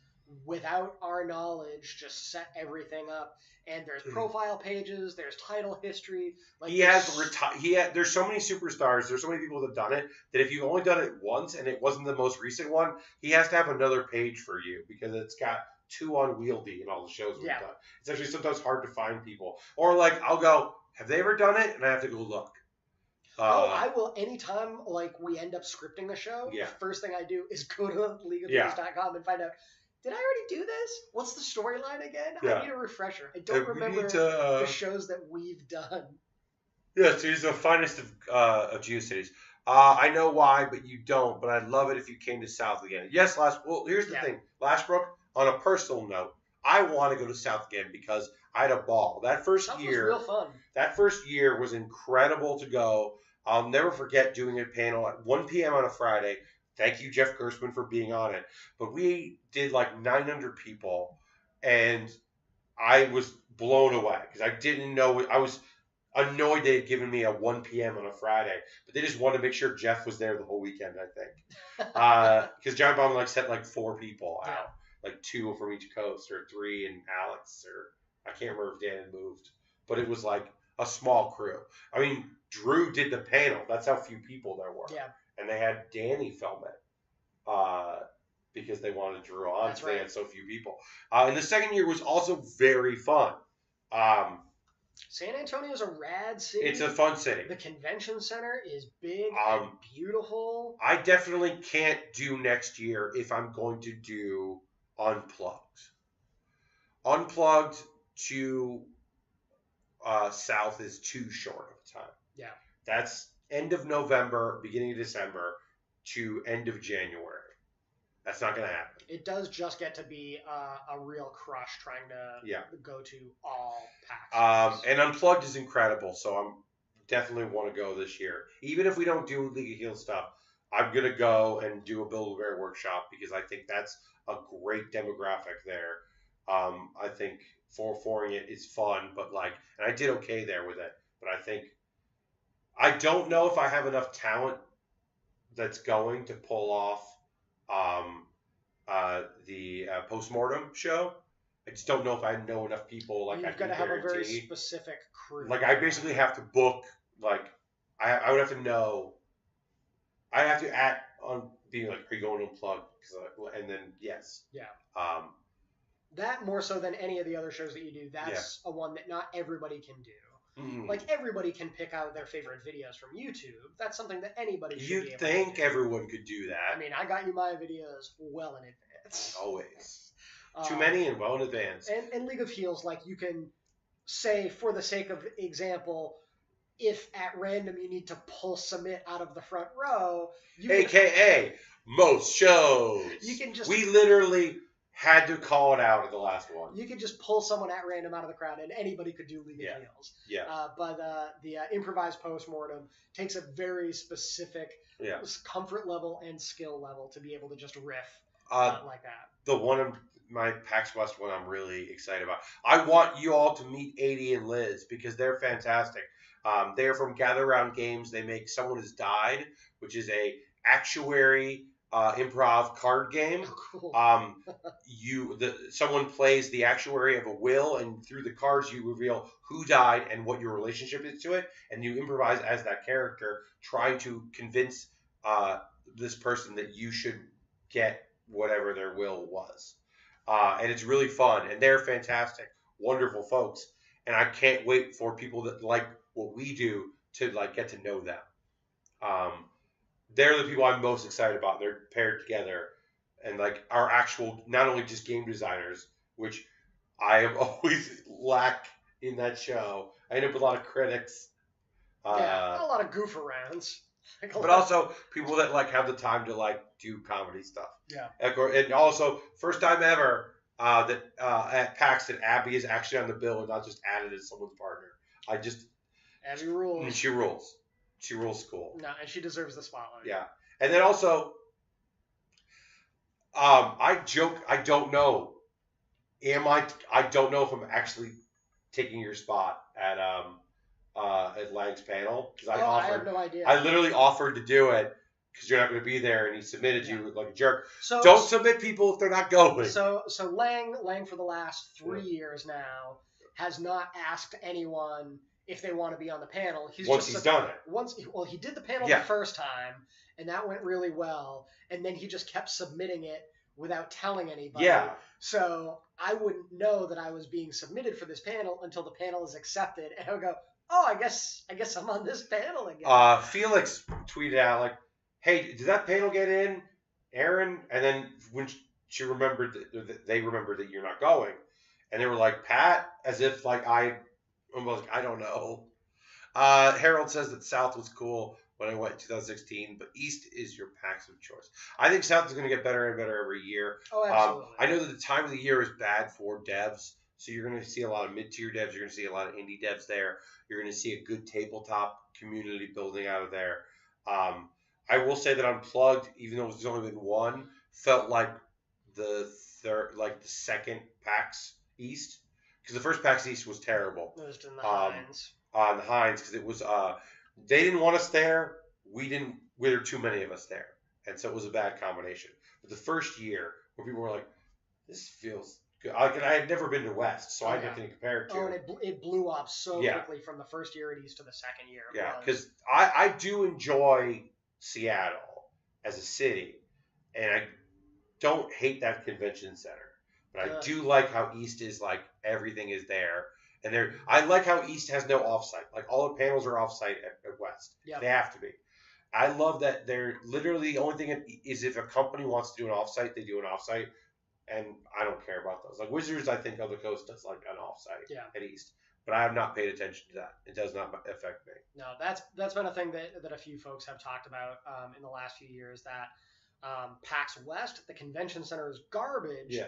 without our knowledge, just set everything up. And there's profile pages, there's title history. Like, there's so many superstars, there's so many people that have done it, that if you've only done it once and it wasn't the most recent one, he has to have another page for you because it's got too unwieldy in all the shows we've done. It's actually sometimes hard to find people. Or like, I'll go, have they ever done it? And I have to go look. I will anytime like we end up scripting a show, the first thing I do is go to LeagueofHeels.com and find out, did I already do this? What's the storyline again? I need a refresher. I don't remember the shows that we've done. Yeah, so he's the finest of GeoCities. I know why, but you don't. But I'd love it if you came to South again. Yes, well, here's the thing. Lashbrook, on a personal note, I want to go to South again because I had a ball. That first year was real fun. That first year was incredible to go. I'll never forget doing a panel at 1 p.m. on a Friday. Thank you, Jeff Gerstmann, for being on it. But we did like 900 people, and I was blown away because I didn't know. I was annoyed they had given me a 1 p.m. on a Friday, but they just wanted to make sure Jeff was there the whole weekend, I think. Because Giant Bomb like sent like 4 people out, like 2 from each coast, or 3 and Alex, or I can't remember if Dan had moved. But it was like a small crew. I mean, Drew did the panel. That's how few people there were. Yeah. And they had Danny film it because they wanted Drew on. That's right. They had so few people. And the second year was also very fun. San Antonio is a rad city. It's a fun city. The convention center is big and beautiful. I definitely can't do next year if I'm going to do Unplugged. Unplugged to South is too short of a time. Yeah. That's end of November, beginning of December to end of January. That's not going to happen. It does just get to be a real crush trying to go to all PAX. And Unplugged is incredible, so I'm definitely want to go this year. Even if we don't do League of Heels stuff, I'm going to go and do a Build-A-Bear workshop because I think that's a great demographic there. I think foring it is fun, but like, and I did okay there with it, but I don't know if I have enough talent that's going to pull off the postmortem show. I just don't know if I know enough people. Like, you've got to have a very specific crew. Like, I basically have to book. Like, I would have to know. I have to act on being like, are you going to Unplugged? And then yes. Yeah. That more so than any of the other shows that you do. That's a one that not everybody can do. Mm. Like, everybody can pick out their favorite videos from YouTube. That's something that anybody should be able to do. You'd think everyone could do that. I mean, I got you my videos well in advance. Always. Too many and well in advance. And League of Heels, like, you can say, for the sake of example, if at random you need to pull Submit out of the front row. AKA most shows. You can just... We literally Had to call it out at the last one. You could just pull someone at random out of the crowd, and anybody could do League of Heels. Yeah. But the improvised postmortem takes a very specific comfort level and skill level to be able to just riff like that. The one my PAX West one I'm really excited about. I want you all to meet 80 and Liz because they're fantastic. They're from Gather Round Games. They make Someone Has Died, which is a actuary improv card game. Cool. Someone plays the actuary of a will, and through the cards you reveal who died and what your relationship is to it, and you improvise as that character, trying to convince this person that you should get whatever their will was. And it's really fun, and they're fantastic, wonderful folks, and I can't wait for people that like what we do to like get to know them. They're the people I'm most excited about. They're paired together, and like our actual, not only just game designers, which I have always lack in that show. I end up with a lot of critics. A lot of goof arounds. But also people that like have the time to like do comedy stuff. Yeah. And also first time ever that at PAX that Abby is actually on the bill and not just added as someone's partner. Abby rules. And she rules. She rules school. No, and she deserves the spotlight. Yeah. And then also I joke, I don't know. I don't know if I'm actually taking your spot at Lang's panel because I have no idea. I literally offered to do it because you're not going to be there, and he submitted you like a jerk. So don't submit people if they're not going. So Lang for the last 3 years now has not asked anyone if they want to be on the panel. He's done it. He did the panel the first time, and that went really well, and then he just kept submitting it without telling anybody. Yeah. So I wouldn't know that I was being submitted for this panel until the panel is accepted, and I would go, oh, I guess I'm on this panel again. Felix tweeted out like, hey, did that panel get in, Aaron? And then when she remembered they remembered that you're not going, and they were like, Pat, as if like I was like, I don't know. Harold says that South was cool when I went in 2016, but East is your PAX of choice. I think South is going to get better and better every year. Oh, absolutely. I know that the time of the year is bad for devs, so you're going to see a lot of mid-tier devs. You're going to see a lot of indie devs there. You're going to see a good tabletop community building out of there. I will say that Unplugged, even though there's only been one, felt like the second PAX East, because the first PAX East was terrible. It was in the Hines. On the Hines, because it was they didn't want us there. There were too many of us there, and so it was a bad combination. But the first year, where people were like, "This feels good," I had never been to West, so I had nothing to compare it to. Oh, and it blew up so quickly from the first year at East to the second year. Yeah, because I do enjoy Seattle as a city, and I don't hate that convention center, but I do like how East is like everything is there. And I like how East has no offsite. Like all the panels are offsite at West. Yep. They have to be. I love that they're literally the only thing is if a company wants to do an offsite, they do an offsite, and I don't care about those. Like Wizards, I think other coast does like an offsite at East, but I have not paid attention to that. It does not affect me. No, that's been a thing that a few folks have talked about in the last few years. That PAX West, the convention center is garbage. Yeah.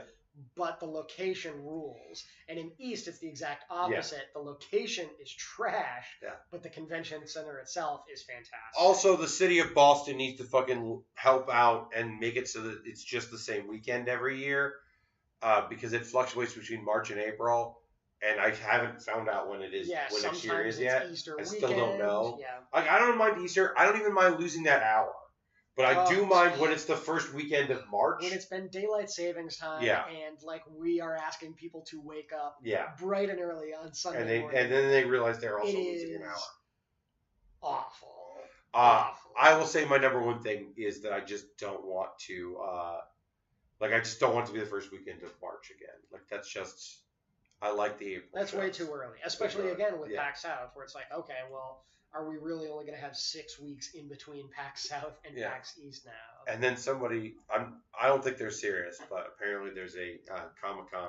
But the location rules. And in East, it's the exact opposite. Yeah. The location is trash, but the convention center itself is fantastic. Also, the city of Boston needs to fucking help out and make it so that it's just the same weekend every year, because it fluctuates between March and April, and I haven't found out when it is when next year is yet. Easter I weekend. still don't know. Yeah. Like I don't mind Easter. I don't even mind losing that hour. But I do mind when it's the first weekend of March. When it's been daylight savings time, and like we are asking people to wake up bright and early on Sunday morning. And then they realize they're also losing an hour. Awful. I will say my number one thing is that I just don't want to, I just don't want it to be the first weekend of March again. Like that's just, I like the April. That's way too early, especially again with PAX South, where it's like, okay, well. Are we really only going to have 6 weeks in between PAX South and PAX East now? And then I don't think they're serious, but apparently there's a Comic-Con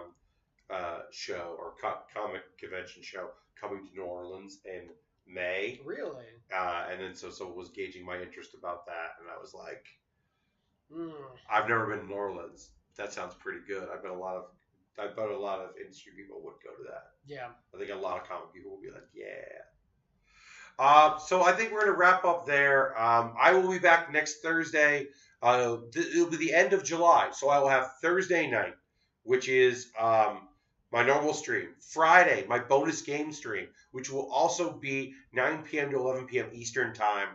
show or comic convention show coming to New Orleans in May. Really? And then so it was gauging my interest about that, and I was like, I've never been to New Orleans, That sounds pretty good. I bet a lot of industry people would go to that. Yeah. I think a lot of comic people will be like, yeah. So I think we're going to wrap up there. I will be back next Thursday. It'll be the end of July, so I will have Thursday night, which is my normal stream. Friday, my bonus game stream, which will also be 9 p.m. to 11 p.m. Eastern time.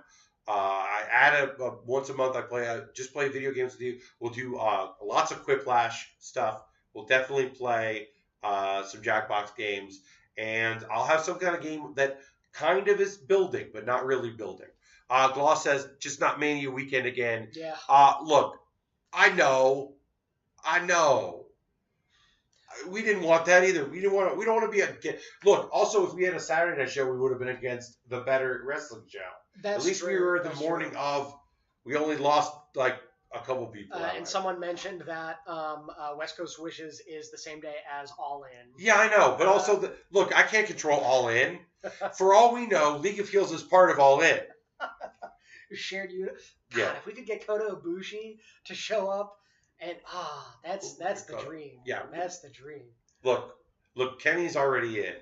I add once a month. I just play video games with you. We'll do lots of Quiplash stuff. We'll definitely play some Jackbox games, and I'll have some kind of game that kind of is building, but not really building. Gloss says, just not Mania weekend again. Yeah. Look, I know. We didn't want that either. We don't want to be look, also, if we had a Saturday night show, we would have been against the better wrestling show. That's At least true. we were the morning of. We only lost like a couple people. And someone mentioned that West Coast Wishes is the same day as All In. Yeah, I know, but also look, I can't control All In. For all we know, League of Heels is part of All In. Shared unit. God, Yeah. if we could get Kota Ibushi to show up, and that's the dream. Yeah. That's the dream. Look, Kenny's already in.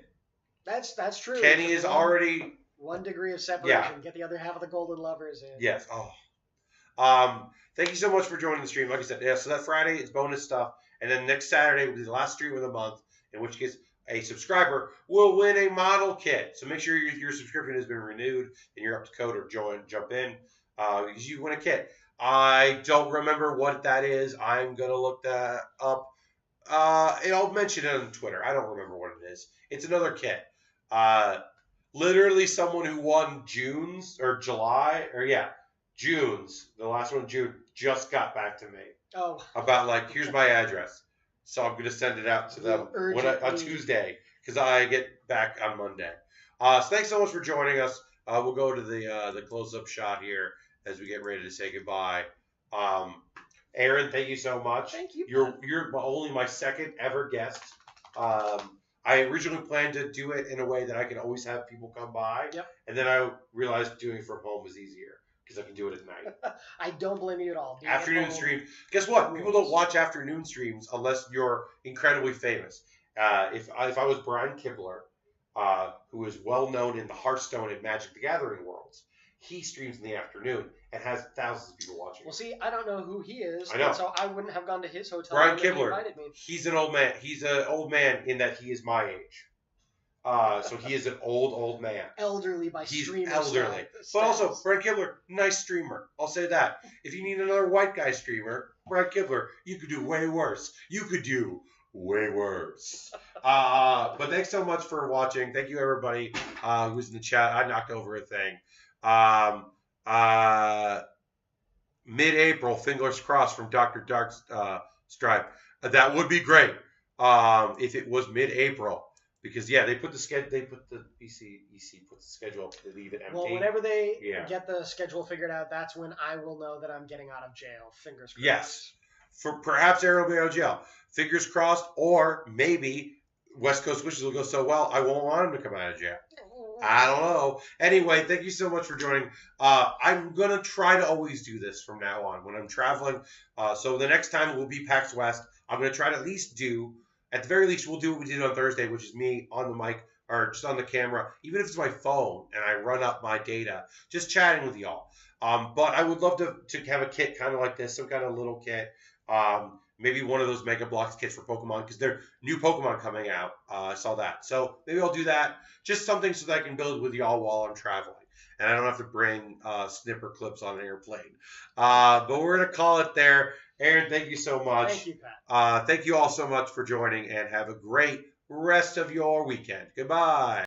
That's true. Kenny is already. 1 degree of separation. Yeah. Get the other half of the Golden Lovers in. Yes. Oh. Thank you so much for joining the stream. Like I said, yeah. So that Friday is bonus stuff, and then next Saturday will be the last stream of the month, in which case a subscriber will win a model kit. So make sure your subscription has been renewed and you're up to code or jump in because you win a kit. I don't remember what that is. I'm gonna look that up. I'll mention it on Twitter. I don't remember what it is. It's another kit. Literally someone who won June's, the last one in June, just got back to me. Oh. About like, here's my address. So I'm going to send it out to them on Tuesday because I get back on Monday. So thanks so much for joining us. We'll go to the close-up shot here as we get ready to say goodbye. Aaron, thank you so much. Thank you. You're only my second ever guest. I originally planned to do it in a way that I could always have people come by. Yep. And then I realized doing it from home was easier because I can do it at night. I don't blame you at all. Afternoon stream. Guess what? People don't watch afternoon streams unless you're incredibly famous. If I was Brian Kibler, who is well known in the Hearthstone and Magic the Gathering worlds, he streams in the afternoon and has thousands of people watching. Well, see, I don't know who he is, I know. So I wouldn't have gone to his hotel. Brian when he Kibler. invited me. He's an old man. He's an old man in that he is my age. So he is an old man. Elderly by He's streamer elderly. status. But also, Brian Kibler, nice streamer. I'll say that. If you need another white guy streamer, Brian Kibler, you could do way worse. You could do way worse. But thanks so much for watching. Thank you, everybody who's in the chat. I knocked over a thing. Mid-April, fingers crossed from Dr. Dark Stripe. That would be great if it was mid-April. Because they put the schedule. They put the EC puts the schedule up. They leave it empty. Well, whenever they get the schedule figured out, that's when I will know that I'm getting out of jail. Fingers crossed. Yes, for perhaps Aaron will be out of jail. Fingers crossed, or maybe West Coast Wishes will go so well I won't want him to come out of jail. I don't know. Anyway, thank you so much for joining. I'm gonna try to always do this from now on when I'm traveling. So the next time will be PAX West. I'm gonna try to at least do. At the very least, we'll do what we did on Thursday, which is me on the mic or just on the camera, even if it's my phone and I run up my data, just chatting with y'all. But I would love to have a kit kind of like this, some kind of little kit. Maybe one of those Mega Bloks kits for Pokemon because there are new Pokemon coming out. I saw that. So maybe I'll do that. Just something so that I can build with y'all while I'm traveling. And I don't have to bring snipper clips on an airplane. But we're going to call it there. Aaron, thank you so much. Thank you, Pat. Thank you all so much for joining, and have a great rest of your weekend. Goodbye.